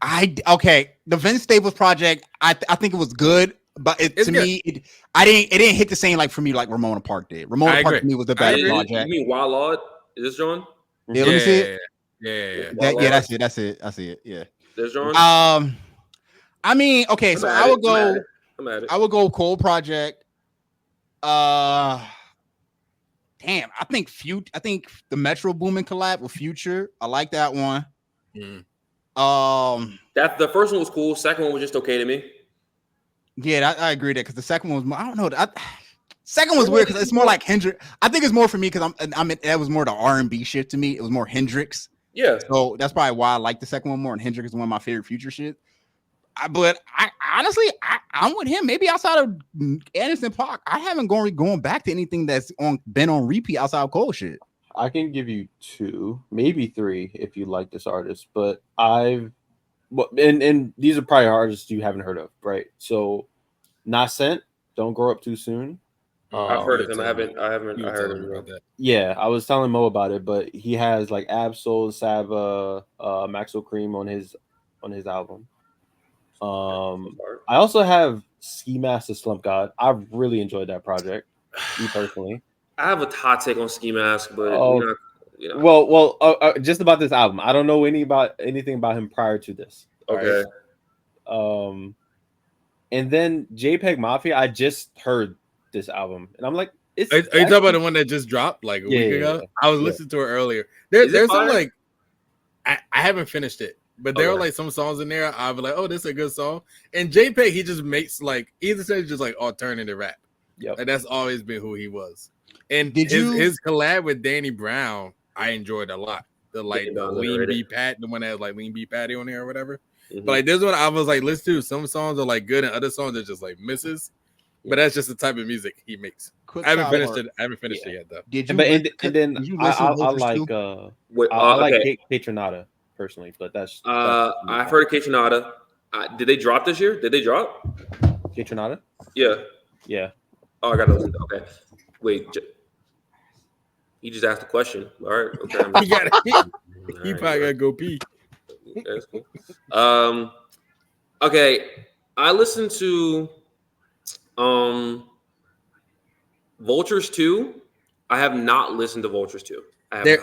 The Vince Staples project, I think it was good, but it didn't hit the same like for me like Ramona Park did. Ramona Park to me was the better project. You mean Wild Lord? Is this John? Yeah, let me see it. Yeah. That's it. I see it. Yeah. There's John. I mean, okay, so I would go. I would go Cole project. Damn, I think the Metro Boomin collab with Future. I like that one. That the first one was cool. Second one was just okay to me. Yeah, I agree that because the second one was I don't know. Second was weird because it's more like Hendrix. I think it's more for me because that was more the R&B shit to me. It was more Hendrix. Yeah. So that's probably why I like the second one more. And Hendrix is one of my favorite Future shit. But I honestly, I'm with him. Maybe outside of Anderson .Paak, I haven't going back to anything that's been on repeat outside of Cole shit. I can give you 2, maybe 3 if you like this artist, but and these are probably artists you haven't heard of, right? So, Nascent, Don't Grow Up Too Soon. I've heard of him. I haven't heard him about that. Yeah, I was telling Mo about it, but he has like Absol, Sava, Maxwell Cream on his album. I also have Ski Mask, the Slump God. I really enjoyed that project, me personally. I have a hot take on Ski Mask, but you know. Well, just about this album. I don't know anything about him prior to this. Okay. Right? And then JPEG Mafia, I just heard this album, and I'm like, are you talking about the one that just dropped like a week ago? I was listening to it earlier. There's some like I haven't finished it, but there are like some songs in there. I'll be like, oh, this is a good song. And JPEG, he just makes like either says just like alternative rap. Yep. Like that's always been who he was. And his collab with Danny Brown, I enjoyed a lot. The Lean B Pat, the one that has like Lean B Patty on there or whatever. Mm-hmm. But like this one, I was like, listen to some songs are like good and other songs are just like misses. But that's just the type of music he makes. I haven't finished it yet though. Did you? I like Patronata personally, but that's I've heard of Patronata. Did they drop this year? Did they drop Patronata? Yeah. Oh, I gotta listen. Okay, wait. He just asked a question. All right. Okay. He probably gotta go pee. That's cool. Okay. I listened to Vultures 2. I have not listened to Vultures 2. I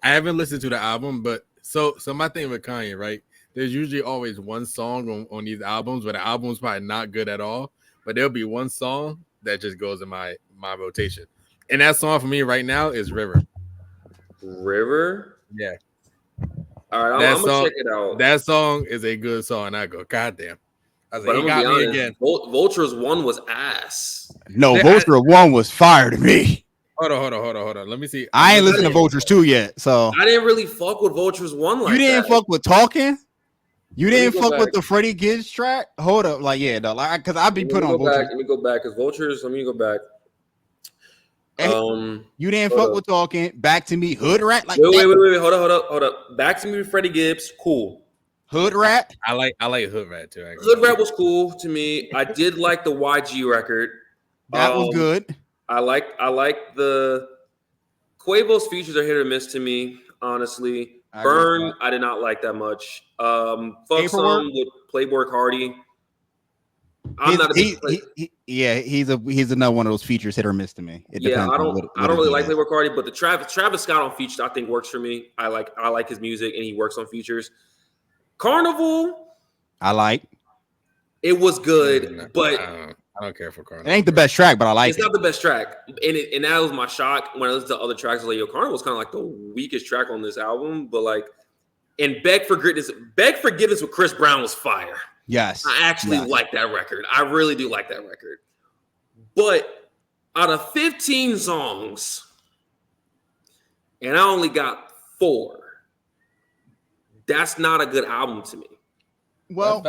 haven't listened to the album, but so my thing with Kanye, right? There's usually always one song on these albums, but the album's probably not good at all. But there'll be one song that just goes in my rotation. And that song for me right now is River. River? Yeah. All right, I'm gonna check it out. That song is a good song. And I go, God damn. I was but like, I'm gonna be honest, again. Vultures 1 was ass. No, Vulture 1 was fire to me. Hold on. Let me see. I ain't listened to Vultures 2 yet, so I didn't really fuck with Vultures 1 like you didn't that. fuck with Talking? You didn't fuck with the Freddie Gibbs track? Hold up, like because I'd be put on Vultures. Let me go back because Vultures. Let me go back. You didn't fuck with Talking. Back to Me, Hood Rat. Like wait. Hold up. Back to Me with Freddie Gibbs. Cool. Hood Rat. I like Hood Rat too. Actually. Hood Rat was cool to me. I did like the YG record. That was good. I like the Quavo's features are hit or miss to me. Honestly, Burn I did not like that much. Fuck Some with Playboy Cardi. I'm not a big he's another one of those features hit or miss to me. It depends. I don't really like Playboy Cardi, but the Travis Scott on features I think works for me. I like his music and he works on features. Carnival, it was good, but I don't care for Carnival. It ain't the best track, but I like it. It's not the best track, and that was my shock when I listened to other tracks. I was like, yo, Carnival was kind of like the weakest track on this album, but like, and Beg Forgiveness with Chris Brown was fire. Yes, I actually like that record. I really do like that record. But out of 15 songs, and I only got 4. That's not a good album to me. Well,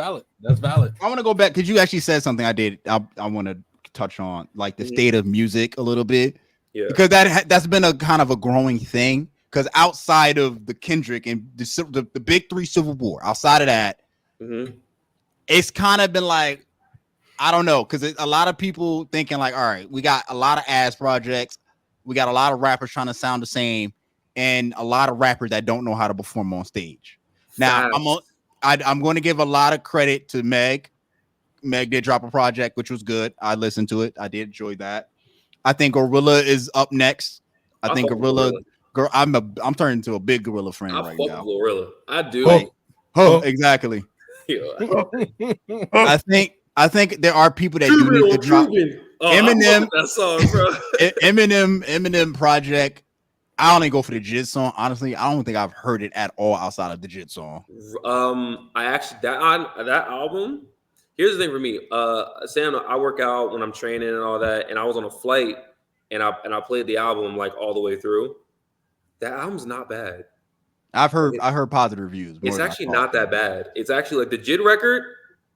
that's valid. I want to go back because you actually said something I want to touch on, like the state of music a little bit. Yeah. Because that's been a kind of a growing thing. Because outside of the Kendrick and the big 3 Civil War, outside of that, it's kind of been like, I don't know, because a lot of people thinking like, all right, we got a lot of ass projects. We got a lot of rappers trying to sound the same and a lot of rappers that don't know how to perform on stage. Now, I'm going to give a lot of credit to Meg. Meg did drop a project, which was good. I listened to it. I did enjoy that. I think Gorilla is up next. I think Gorilla. Girl, I'm turning into a big Gorilla fan right now. Gorilla, I do. Exactly. I think there are people that do need to drop Eminem. That song, bro. Eminem project. I only go for the Jid song. Honestly, I don't think I've heard it at all outside of the Jid song. I actually that album. Here's the thing for me. Sam, I work out when I'm training and all that, and I was on a flight and I played the album like all the way through. That album's not bad. I heard positive reviews. It's actually not that bad. It's actually like the Jid record.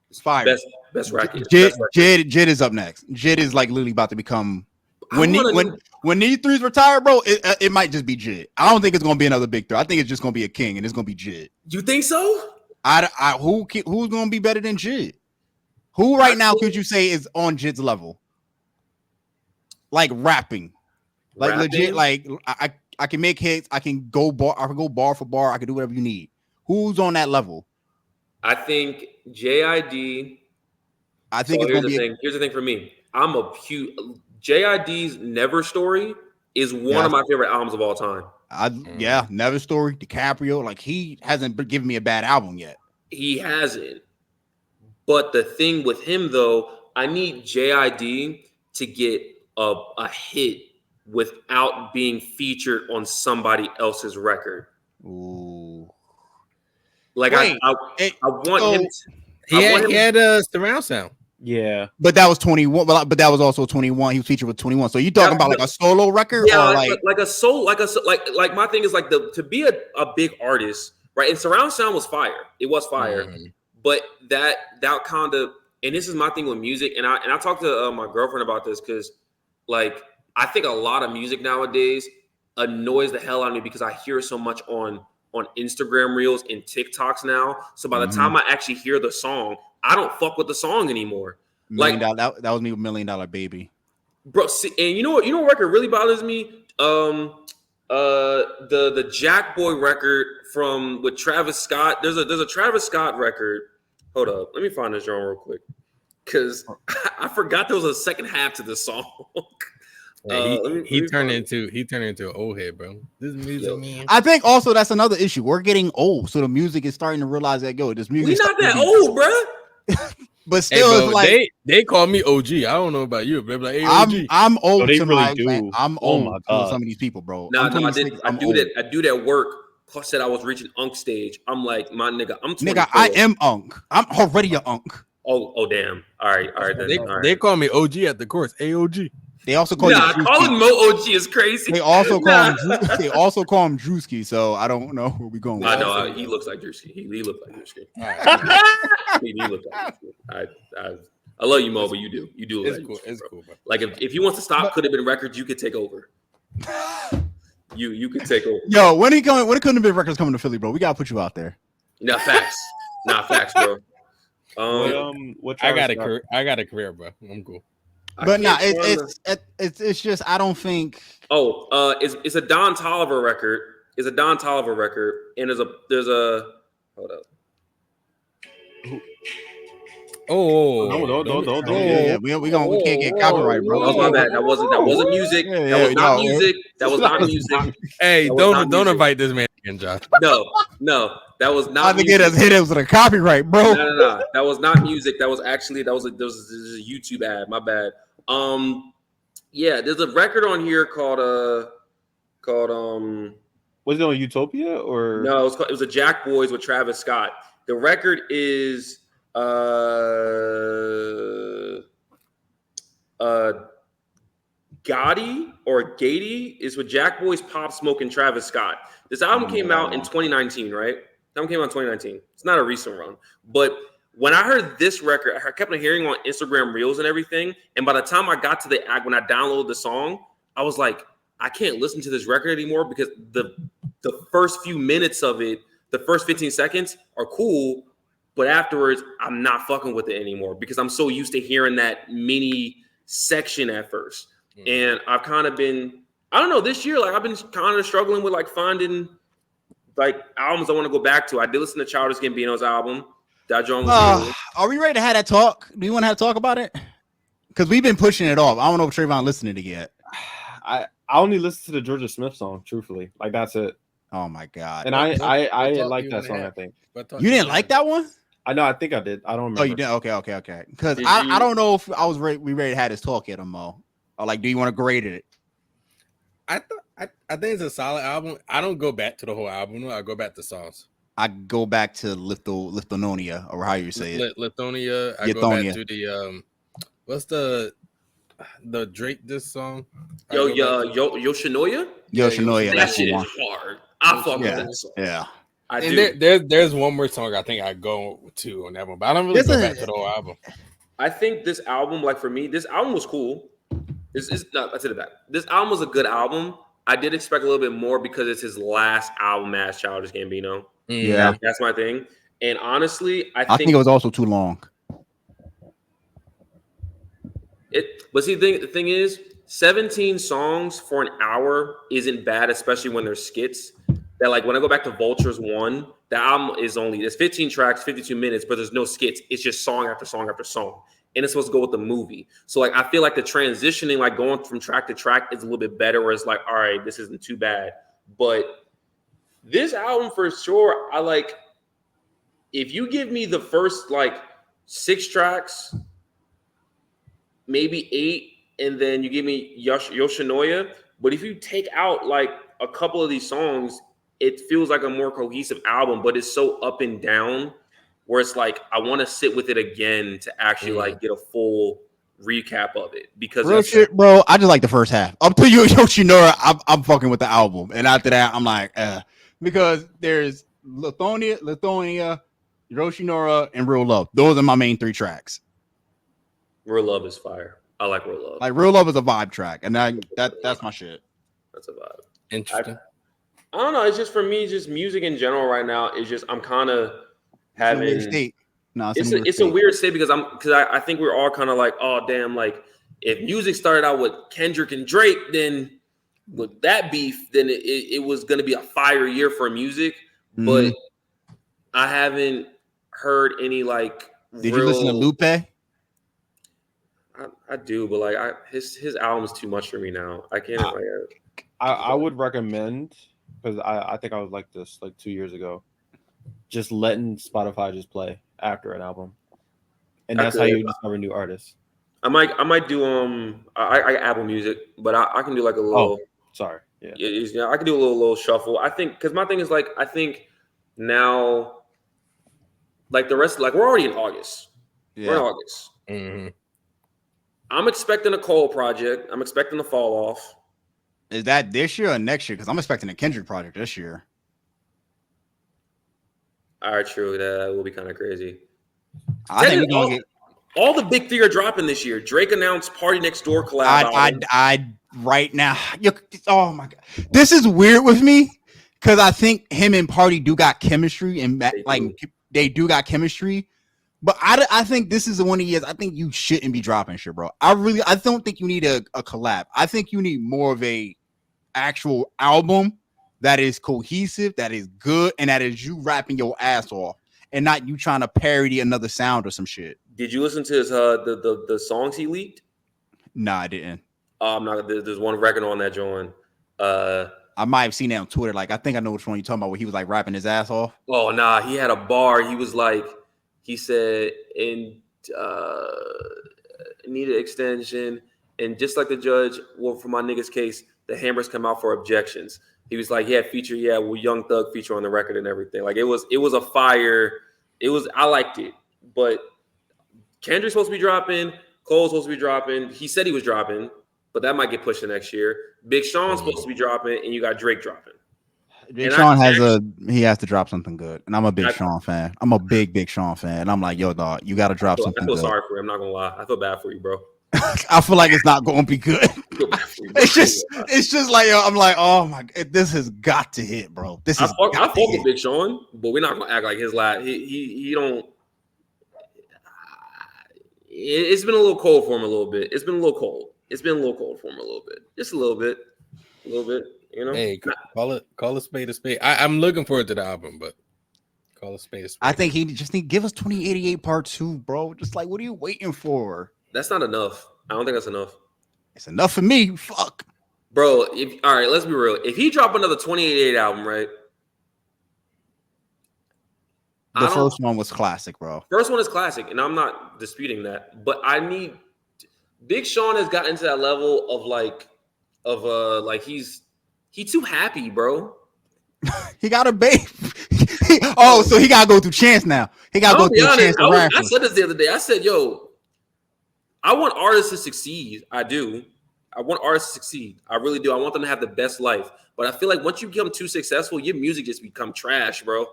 It's fire. Best record. Jid is up next. Jid is like literally about to become when these 3s retire, bro. It might just be Jid. I don't think it's gonna be another big 3. I think it's just gonna be a king, and it's gonna be Jid. You think so? Who's gonna be better than Jid? Who right now could you say is on Jid's level? Like rapping. Legit. Like I can make hits. I can go bar for bar. I can do whatever you need. Who's on that level? I think JID. I think it's gonna be. Here's the thing for me. I'm a huge JID's Never Story is one of my favorite albums of all time. Never Story, DiCaprio. Like, he hasn't given me a bad album yet. He hasn't. But the thing with him, though, I need JID to get a hit without being featured on somebody else's record. Ooh. Like, I want him. He had a surround sound. Yeah, but that was 21. But that was also 21. He was featured with 21. So you talking about like a solo record, or like a soul, like my thing is like to be a big artist, right? And surround sound was fire. It was fire, but that kind of, and this is my thing with music. And I talked to my girlfriend about this because, like, I think a lot of music nowadays annoys the hell out of me because I hear so much on Instagram Reels and TikToks now. So by the time I actually hear the song, I don't fuck with the song anymore. Like that was me with $1 Million Baby, bro. See, and you know what record really bothers me? The Jack Boy record with Travis Scott. There's a Travis Scott record. Hold up, let me find this genre real quick because I forgot there was a second half to this song. He turned into an old head, bro. This music, man. I think also that's another issue. We're getting old, so the music is starting to realize that this music. We're not that old, bro. But still, bro, it's like they call me OG. I don't know about you, bro. Like, hey, I'm old to really do. I'm old to some of these people, bro. I do that work. Said I was reaching unk stage. I'm like, my nigga, I'm 24. Nigga, I am unk. I'm already a unk. Oh damn. All right. They call me OG at the course. AOG. They also call calling Mo OG is crazy. They also call him. They also call him Drewski. So I don't know where we going. I know he looks like Drewski. He looks like Drewski. He looks like Drewski. I love you, Mo, but you do. It's cool. It's cool, bro. Like if he wants to stop, could have been records. You could take over. You could take over. Yo, when it couldn't have been records coming to Philly, bro, we gotta put you out there. Not facts, bro. I got a career, bro. I'm cool. But no, it's just I don't think. It's a Don Toliver record. It's a Don Toliver record, and there's a hold up. No. We can't get copyright, bro. Oh, my bad. That wasn't music. That was not music. That was not music. Hey, don't invite this man again, Josh. No, that was not. To get us hit us with a copyright, bro. No. That was not music. That was actually there was a YouTube ad. My bad. Yeah, there's a record on here called was it on Utopia or no? It was a Jack Boys with Travis Scott. The record is Gotti or Gady is with Jack Boys, Pop Smoke, and Travis Scott. This album came out in 2019, right? That one came out in 2019. It's not a recent run, but when I heard this record, I kept on hearing on Instagram Reels and everything. And by the time I got to the act, when I downloaded the song, I was like, I can't listen to this record anymore because the first few minutes of it, the first 15 seconds are cool. But afterwards, I'm not fucking with it anymore because I'm so used to hearing that mini section at first. And I've kind of been, I don't know, this year, like I've been kind of struggling with like finding like albums I want to go back to. I did listen to Childish Gambino's album. Are we ready to have that talk? Do you want to have a talk about it? Because we've been pushing it off. I don't know if Trayvon listened to it yet. I only listened to the Georgia Smith song, truthfully. Like that's it. Oh my god! And I like that song. I think you didn't like that one. I know. I think I did. I don't remember. Oh, you did. Okay. Because I don't know if I was ready. We ready to have this talk yet, Mo. Or like, do you want to grade it? I think it's a solid album. I don't go back to the whole album. I go back to songs. I go back to Lithonia, or how you say it. Lithonia. I go back to the what's the Drake diss song? Yoshinoya? Yoshinoya. That shit is hard. I fuck with that song. Yeah. There's one more song I think I go to on that one, but I don't really go back to the whole album. I think this album, like for me, this album was cool. I said that. This album was a good album. I did expect a little bit more because it's his last album as Childish Gambino. Yeah, that's my thing. And honestly, I think it was also too long. But see, the thing is, 17 songs for an hour isn't bad, especially when there's skits. That like when I go back to Vultures 1, the album is there's 15 tracks, 52 minutes, but there's no skits. It's just song after song after song. and it's supposed to go with the movie. So like I feel like the transitioning, like going from track to track, is a little bit better. Where it's like, all right, this isn't too bad. But this album for sure, I like. If you give me the first like 6 tracks, maybe 8, and then you give me Yoshinoya. But if you take out like a couple of these songs, it feels like a more cohesive album, but it's so up and down where it's like I want to sit with it again to actually like get a full recap of it. Because real shit, bro. I just like the first half. Up to you, Yoshinora. I'm fucking with the album, and after that, I'm like, because there's Lithonia, Yoshinora, and Real Love. Those are my main 3 tracks. Real Love is fire. I like Real Love. Like Real Love is a vibe track, and that's my shit. That's a vibe. Interesting. I don't know. It's just for me, just music in general right now. It's just I'm kind of having. It's a weird state. No, it's a weird state because I think we're all kind of like, oh damn, like if music started out with Kendrick and Drake, then with that beef, then it was gonna be a fire year for music. Mm-hmm. But I haven't heard any like. Did you listen to Lupe? I do, but like his album's too much for me now. I can't. I would recommend, because I think I was like this like 2 years ago, just letting Spotify just play after an album, and that's how you discover new artists. I might do I Apple Music, but I can do like a little. Oh, sorry. Yeah. I can do a little shuffle. I think because my thing is like I think now, like the rest, like we're already in August. Yeah. We're in August. Mm-hmm. I'm expecting a Cole project. I'm expecting a fall off. Is that this year or next year? Because I'm expecting a Kendrick project this year. All right, true. That will be kind of crazy. I think we're gonna get all the big 3 are dropping this year. Drake announced Party Next Door collab. I right now. Oh my god, this is weird with me because I think him and Party do got chemistry and they do got chemistry. But I think this is the one of the years I think you shouldn't be dropping shit, bro. I don't think you need a collab. I think you need more of a actual album that is cohesive, that is good, and that is you rapping your ass off, and not you trying to parody another sound or some shit. Did you listen to his the songs he leaked? Nah, I didn't. I'm not. There's one record on that joint. I might have seen that on Twitter. Like I think I know which one you're talking about. Where he was like rapping his ass off. Oh nah, he had a bar. He was like. He said, "And need an extension, and just like the judge, well, for my nigga's case, the hammers come out for objections." He was like, "Yeah, Young Thug feature on the record and everything." Like it was a fire. I liked it, but Kendrick's supposed to be dropping. Cole's supposed to be dropping. He said he was dropping, but that might get pushed to next year. Big Sean's supposed to be dropping, and you got Drake dropping. Big Sean has to drop something good, and I'm a big Sean fan. I'm a big Sean fan, and I'm like, yo, dog, you got to drop something. I feel good. sorry for you. I'm not gonna lie. I feel bad for you, bro. I feel like it's not going to be good. It's just like yo, I'm like, oh my, this has got to hit, bro. I fuck with Big Sean, but we're not gonna act like his last. He don't. It's been a little cold for him a little bit. It's been a little cold. It's been a little cold for him a little bit. Just a little bit. You know, hey, call a spade a spade. I'm looking forward to the album, but call a spade a spade. I think he just need to give us 2088 Part 2, bro. Just like, what are you waiting for? That's not enough. I don't think that's enough. It's enough for me. Fuck, bro. All right, let's be real. If he drop another 2088 album, right? The first one was classic, bro. First one is classic, and I'm not disputing that. But I need Big Sean has gotten to that level of like he too happy, bro. He got a babe. So he gotta go through Chance now. He gotta go through Chance. I said this the other day. I said, yo, I want artists to succeed. I do. I want artists to succeed. I really do. I want them to have the best life. But I feel like once you become too successful, your music just become trash, bro.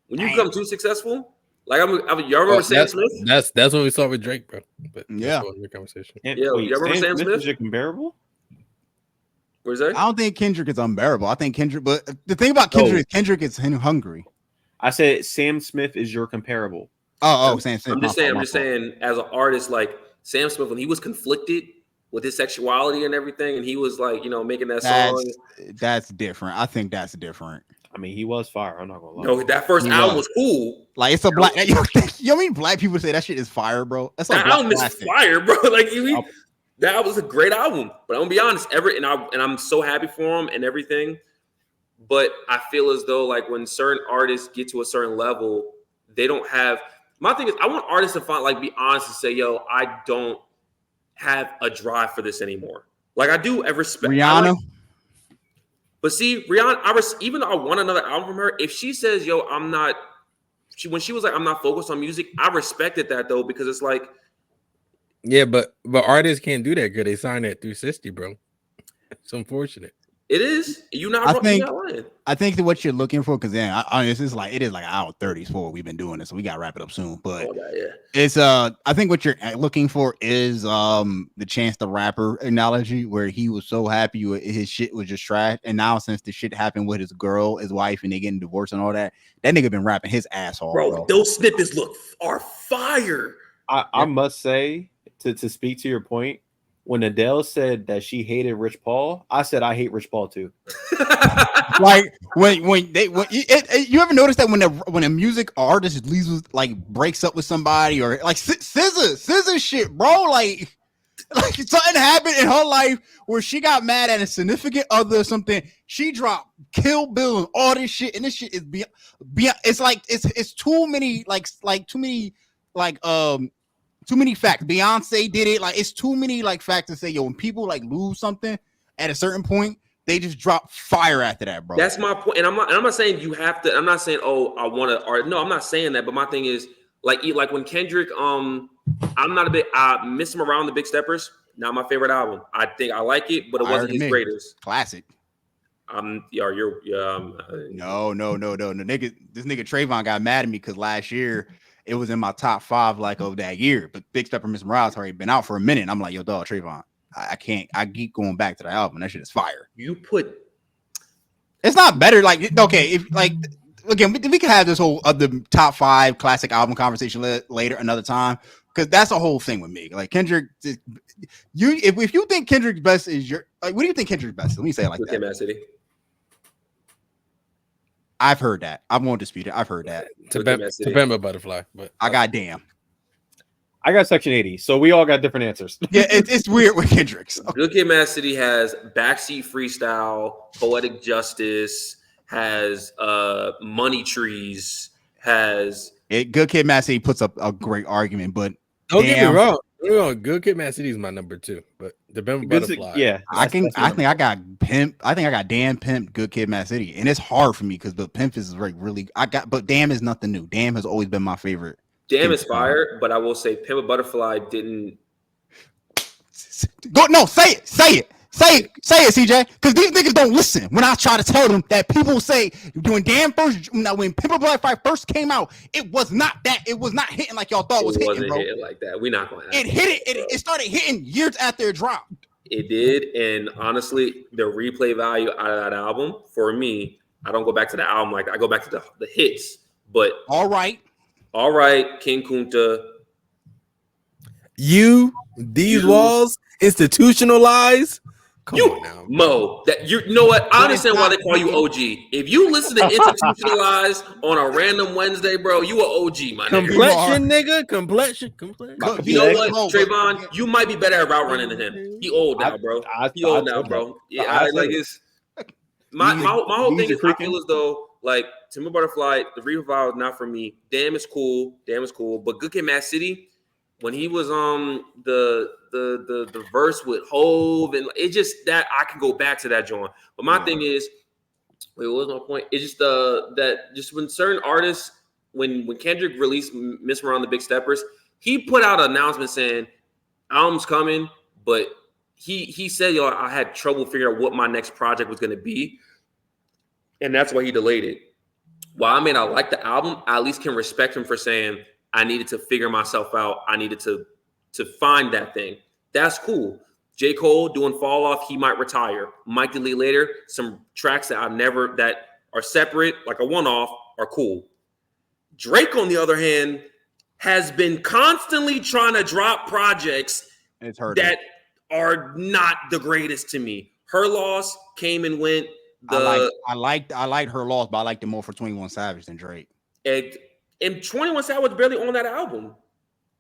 When you become too successful, like y'all remember Sam Smith? That's what we saw with Drake, bro. But yeah, your conversation. Y'all remember Sam Smith? Is it comparable? Where's that? I don't think Kendrick is unbearable. I think Kendrick, but the thing about Kendrick is Kendrick is hungry. I said Sam Smith is your comparable. Oh, Sam Smith. I'm just saying, as an artist, like Sam Smith, when he was conflicted with his sexuality and everything, and he was like, making that song. That's different. I think that's different. I mean, he was fire. I'm not gonna lie. No, that first album was cool. Like it's a black. You mean black people say that shit is fire, bro? That's that album is fire, bro. Like that was a great album. But I'm gonna be honest, and I'm so happy for him and everything. But I feel as though like when certain artists get to a certain level, they don't have. My thing is, I want artists to be honest and say, "Yo, I don't have a drive for this anymore." Like I do respect Rihanna. But see, Rihanna, even though I want another album from her, if she says, "Yo, I'm not," when she was like, "I'm not focused on music," I respected that though because it's like, yeah, but artists can't do that because they signed that 360, bro. It's unfortunate. It is. I think that what you're looking for, because then it is like hour 30 for we've been doing this, so we gotta wrap it up soon. But it's I think what you're looking for is the Chance the Rapper analogy, where he was so happy his shit was just trash, and now since the shit happened with his wife, and they getting divorced and all that nigga been rapping his ass off, bro. Those snippets are fire. I must say to speak to your point. When Adele said that she hated Rich Paul, I said I hate Rich Paul too. Like when you ever notice that when a music artist leaves breaks up with somebody, or like scissor shit, bro, like something happened in her life where she got mad at a significant other or something, she dropped Kill Bill and all this shit, and this shit is beyond. It's like it's too many too many facts. Beyonce did it. Like it's too many facts to say, yo, when people lose something at a certain point, they just drop fire after that, bro. That's my point. And I'm not saying you have to. I'm not saying I want to. Or no, I'm not saying that. But my thing is like when Kendrick. I'm not a big. I miss him around the Big Steppers. Not my favorite album. I think I like it, but it wasn't his greatest. Classic. No. Nigga, this nigga Trayvon got mad at me because last year it was in my top 5 of that year, but Big Stepper Miss Morales already been out for a minute. And I'm like, yo, dog, Trayvon, I can't. I keep going back to the album. That shit is fire. It's not better. Okay, if again, we can have this whole other top 5 classic album conversation later another time, because that's a whole thing with me. Like Kendrick, if you think Kendrick's best is what do you think Kendrick's best is? Let me say it like that. Mad City. I've heard that. I won't dispute it. I've heard that. To Pimp Butterfly, but I got damn. I got Section 80, so we all got different answers. Yeah, it's weird with Kendrick's. Good Kid, Mad City has Backseat Freestyle, Poetic Justice, has Money Trees, has Good Kid, Mad City puts up a great argument, but don't get me wrong. Good Kid, Mad City is my number 2, but the Pimp Butterfly. Yeah, I think I got Pimp. I think I got Damn, Pimp, Good Kid, Mad City, and it's hard for me because the Pimp is really. But Damn is nothing new. Damn has always been my favorite. Damn is fire, but I will say Pimp a Butterfly didn't. No, say it, CJ, because these niggas don't listen. When I try to tell them that people say when Pimp a Butterfly first came out, it was not hitting like y'all thought it was hitting, bro. Hitting like that. We're not going to. It started hitting years after it dropped. It did, and honestly, the replay value out of that album for me, I don't go back to the album like that. I go back to the hits. But all right, King Kunta. These walls institutionalized. Come on now, Mo. That you know what? I understand why they call you OG. If you listen to Institutionalized on a random Wednesday, bro, you are OG, my nigga. Complexion. You know what, Trayvon? You might be better at route running than him. He old now, bro. Yeah, it's my whole thing is I feel as though Timber Butterfly, the revival is not for me. Damn is cool, but Good Kid, Mad City, when he was the verse with Hove, and it just that I can go back to that joint. But my thing is, what was my point? It's just that just when certain artists, when Kendrick released Miss Around the Big Steppers, he put out an announcement saying album's coming, but he said, yo, I had trouble figuring out what my next project was going to be, and that's why he delayed it. While I may not like the album, I at least can respect him for saying I needed to figure myself out. I needed to find that thing. That's cool. J. Cole doing Fall Off, he might retire. Mike delete later. Some tracks that that are separate, like a one-off, are cool. Drake, on the other hand, has been constantly trying to drop projects that are not the greatest to me. Her Loss came and went. I liked her loss, but I liked it more for 21 Savage than Drake. And 21 Savage was barely on that album.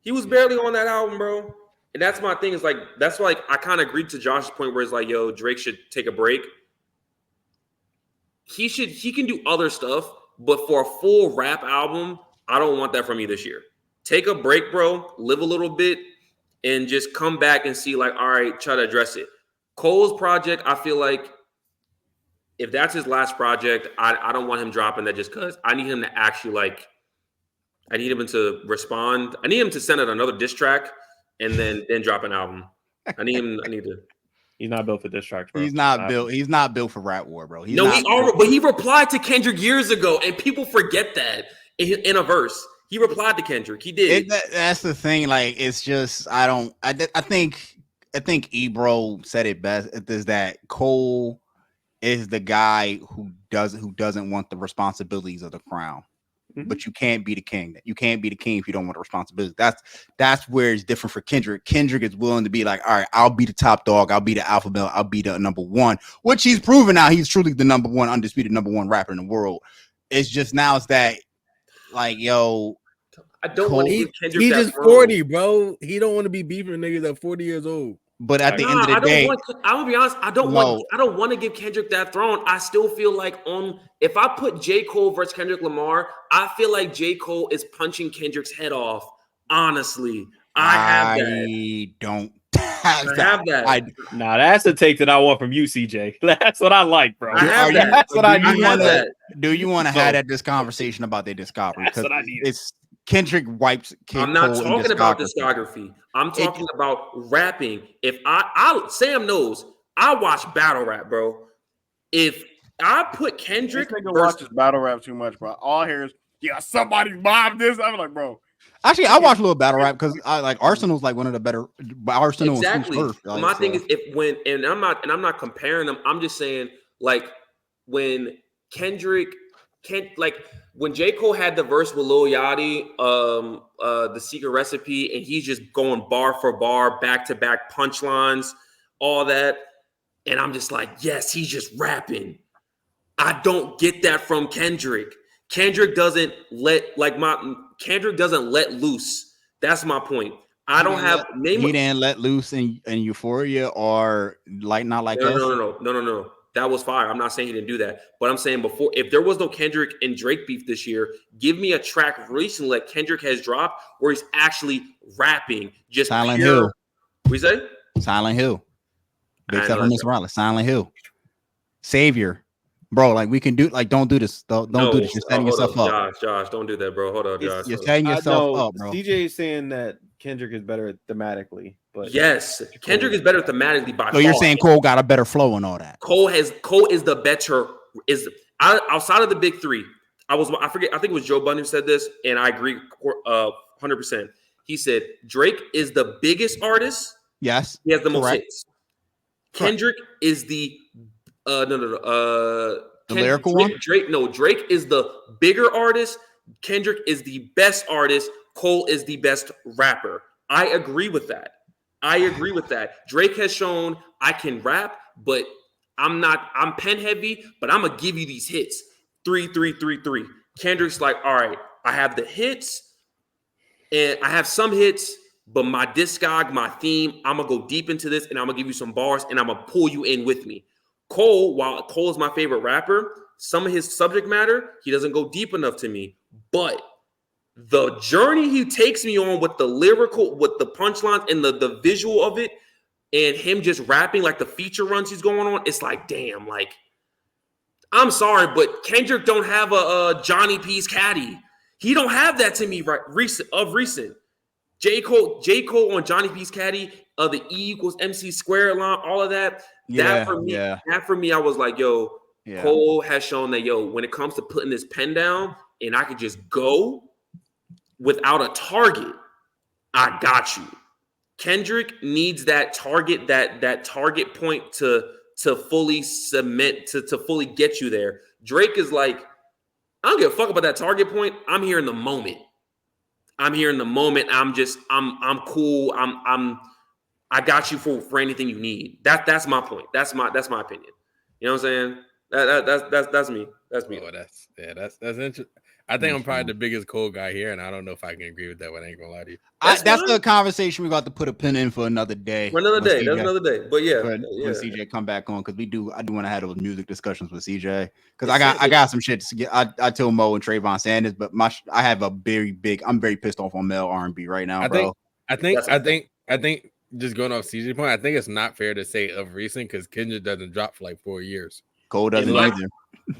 He was barely on that album, bro. And that's my thing. Is like that's why I kind of agreed to Josh's point where it's like, yo, Drake should take a break. He can do other stuff, but for a full rap album, I don't want that from you this year. Take a break, bro. Live a little bit, and just come back and see, like, all right, try to address it. Cole's project, I feel like if that's his last project, I don't want him dropping that just because. I need him to actually, like, I need him to respond. I need him to send out another diss track and then drop an album. I need to. He's not built for diss tracks, bro. He's not built for rap war, bro. But he replied to Kendrick years ago, and people forget that in a verse. He replied to Kendrick. He did. That's the thing. Like, it's just I think Ebro said it best. Is that Cole is the guy who doesn't want the responsibilities of the crown. Mm-hmm. But you can't be the king. You can't be the king if you don't want the responsibility. That's where it's different for Kendrick. Kendrick is willing to be like, all right, I'll be the top dog. I'll be the alpha male. I'll be the number one, which he's proven now. He's truly the number one, undisputed number one rapper in the world. It's just now it's that, like, yo, I don't want to give Kendrick. He's just 40, bro. He don't want to be beefing niggas at 40 years old. But at the end of the day, I'm gonna be honest. I don't want to give Kendrick that throne. I still feel like if I put J. Cole versus Kendrick Lamar, I feel like J. Cole is punching Kendrick's head off. Honestly, I don't have that. Nah, that's the take that I want from you, CJ. That's what I like, bro. That's what I need. Do you want to have this conversation about their discography? That's what I need. It's Kendrick wipes. I'm not talking about discography. I'm talking about rapping. If Sam knows, I watch battle rap, bro. If I put Kendrick, I watches battle rap too much, bro. All I hear is, yeah, somebody's mobbed this. I'm like, bro. Actually, I watch a little battle rap because I like Arsenal's like one of the better. Arsenal exactly. My thing is I'm not comparing them. I'm just saying, like, when Kendrick when J. Cole had the verse with Lil Yachty, the Secret Recipe, and he's just going bar for bar, back to back punchlines, all that, and I'm just like, yes, he's just rapping. I don't get that from Kendrick. Kendrick doesn't let loose. That's my point. I don't have name. He didn't let loose in Euphoria or like not like us. No. That was fire. I'm not saying he didn't do that, but I'm saying before, if there was no Kendrick and Drake beef this year, give me a track recently that Kendrick has dropped where he's actually rapping. Just Silent Hill. We say Silent Hill. Big stuff from Miss Riley. Silent Hill. Savior. Bro, like we can do don't do this. Don't do this. You're setting yourself up. Josh, don't do that, bro. Hold on, Josh. You're setting yourself up, bro. CJ is saying that Kendrick is better thematically, but yes, Kendrick is better thematically by far. So you're saying Cole got a better flow and all that. Cole is the better outside of the big three. I think it was Joe Budden who said this, and I agree 100%. He said Drake is the biggest artist. Yes, he has the most hits. Kendrick is the the lyrical one. Drake is the bigger artist. Kendrick is the best artist. Cole is the best rapper. I agree with that. Drake has shown I can rap, but I'm pen heavy, but I'm gonna give you these hits. 3, 3, 3, 3. Kendrick's like, all right, I have the hits and I have some hits, but my discog, my theme, I'm gonna go deep into this and I'm gonna give you some bars and I'm gonna pull you in with me. Cole, while Cole is my favorite rapper, some of his subject matter, he doesn't go deep enough to me. But the journey he takes me on with the lyrical, with the punchlines and the visual of it, and him just rapping, like the feature runs he's going on, it's like, damn, like, I'm sorry, but Kendrick don't have a Johnny P's Caddy. He don't have that to me recent. J. Cole on Johnny P's Caddy, the E equals MC square line, all of that. That for me, I was like, yo, Cole has shown that, yo, when it comes to putting this pen down and I could just go without a target, I got you. Kendrick needs that target, that target point to fully cement, to fully get you there. Drake is like, I don't give a fuck about that target point. I'm here in the moment. I'm cool. I got you for anything you need. That's my point. That's my opinion. You know what I'm saying? That's me. That's me. Oh, that's interesting. I think I'm probably the biggest Cole guy here, and I don't know if I can agree with that one. I ain't gonna lie to you. That's the conversation we got to put a pin in for another day. For another day. That's another day. But yeah, when CJ come back on, because I do want to have those music discussions with CJ, because I got some shit to get. I told Mo and Trayvon Sanders, but I have a very big. I'm very pissed off on male R&B right now, bro. I think just going off CJ's point, I think it's not fair to say of recent because Kendrick doesn't drop for like 4 years. Cole doesn't either.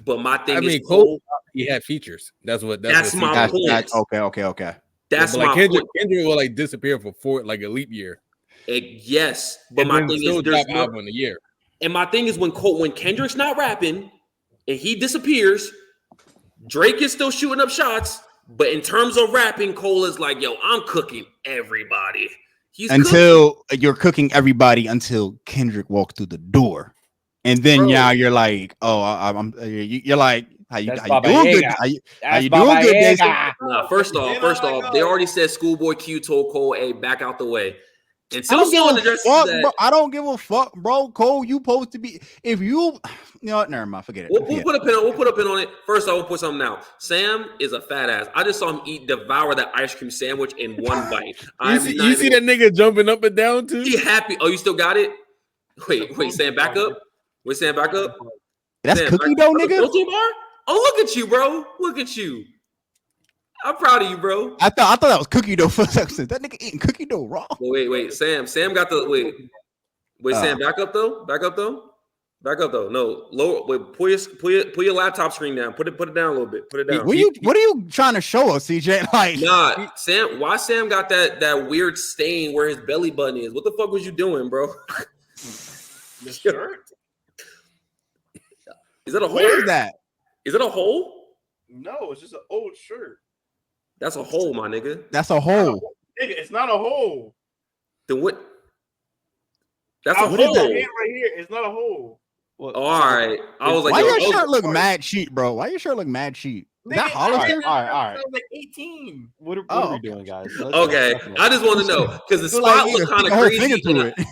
But my thing is, Cole, he had features. That's my point. Okay. That's my Kendrick, point. Kendrick will like disappear for like a leap year. Yes, but and my thing is, there's no album in a year. And my thing is when Kendrick's not rapping and he disappears, Drake is still shooting up shots. But in terms of rapping, Cole is like, yo, I'm cooking everybody. You're cooking everybody until Kendrick walks through the door. And then you're like, oh, you're like, how you doing? Good? How you doing? Good? Nah, first off, they already said Schoolboy Q told Cole, "Hey, back out the way." And I don't give a fuck, bro. Cole, you supposed to be. If you, never mind, forget it. We'll put a pin on it. First, I will put something out. Sam is a fat ass. I just saw him devour that ice cream sandwich in one bite. You see that nigga jumping up and down too? He happy. Oh, you still got it? Wait, Sam, back up. Wait, Sam, back up. That's Sam, cookie dough, nigga. Protein bar? Oh, look at you, bro. Look at you. I'm proud of you, bro. I thought that was cookie dough for a second. That nigga eating cookie dough raw. Wait. Sam got the wait. Sam, back up though. No, lower. Wait, pull your laptop screen down. Put it down a little bit. Put it down. What are you trying to show us, CJ? Like, nah, Sam. Why Sam got that weird stain where his belly button is? What the fuck was you doing, bro? The shirt. Is that a hole? Where is that? Is it a hole? No, it's just an old shirt. That's a hole, my nigga. That's a hole. Nigga, it's not a hole. Then what? That's a hole. Right here. It's not a hole. Well, all right. I was like, why your shirt look mad cheap, bro? Why your shirt look mad cheap? Is that Hollister? All right. I was like 18. What are we doing, guys? Okay, I just want to know because the spot looked kind of crazy.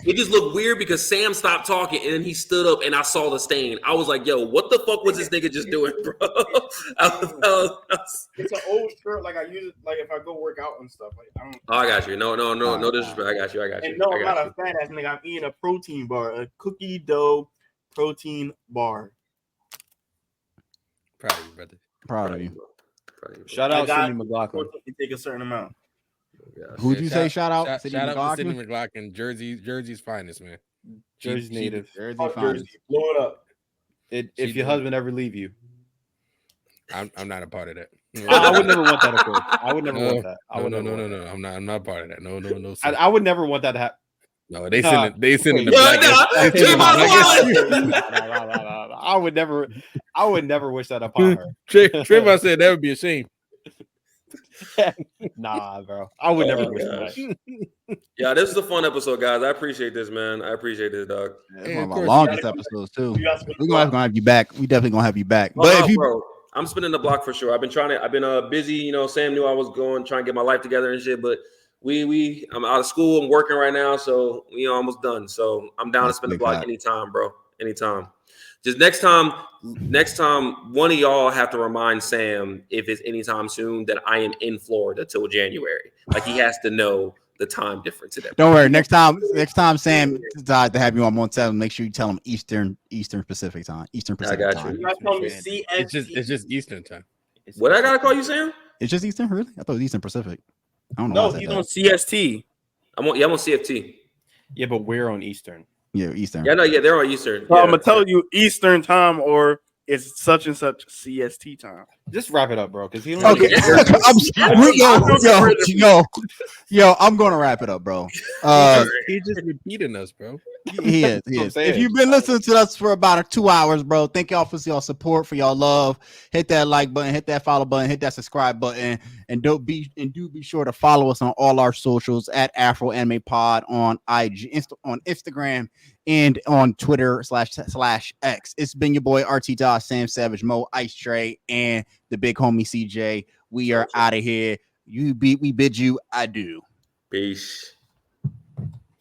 It just looked weird because Sam stopped talking and then he stood up and I saw the stain. I was like, "Yo, what the fuck was this nigga just doing, bro?" It's an old shirt. Like I use it, like if I go work out and stuff. Like I don't. Oh, I got you. No disrespect. I got you. And no, I'm not a fat ass nigga. I'm eating a protein bar, a cookie dough protein bar. Proud of you, brother. Proud of you. Shout out Sidney McLaughlin. You take a certain amount. Who'd you say? Shout out to Sidney McLaughlin, Jersey's finest, man. Jersey's native. Jersey finest. finest. Blow it up. If your husband ever leave you, I'm not a part of that. I would never want that. Of course, I would never want that. No. I'm not part of that. No. I would never want that to happen. No, they send the black. I would never wish that upon her. Trayvon said that would be a shame. Nah, bro. I would never wish that. Yeah, this is a fun episode, guys. I appreciate this, man. I apprate this, dog. It's one of our longest episodes too. We're gonna have you back. We definitely gonna have you back. But bro, I'm spinning the block for sure. I've been busy. Sam knew I was trying to get my life together and shit, but I'm out of school. I'm working right now, so almost done. So I'm down to spin the block anytime, bro. Anytime. Just next time, one of y'all have to remind Sam if it's anytime soon that I am in Florida till January. Like he has to know the time difference. Don't worry. Next time Sam decides to have you on 1-7, make sure you tell him Eastern Pacific time. Eastern Pacific time. I got you. It's just Eastern time. What I gotta call you, Sam? It's just Eastern, really? I thought it was Eastern Pacific. I don't know. No, he's on CST. I'm on CFT. Yeah, but we're on Eastern. Yeah, Eastern. Yeah, they're on Eastern. So I'm gonna tell you Eastern time or it's such and such CST time. Just wrap it up, bro. Because he okay. Yo, I'm gonna wrap it up, bro. He's just repeating us, bro. He is. If you've been listening to us for about 2 hours, bro, thank y'all for y'all support, for y'all love. Hit that like button, hit that follow button, hit that subscribe button, and do be sure to follow us on all our socials at Afro Anime Pod on IG, on Instagram, and on Twitter /X. It's been your boy RT Dot, Sam Savage, Mo, Ice Tray, and the big homie CJ. We are out of here. We bid you adieu. Peace.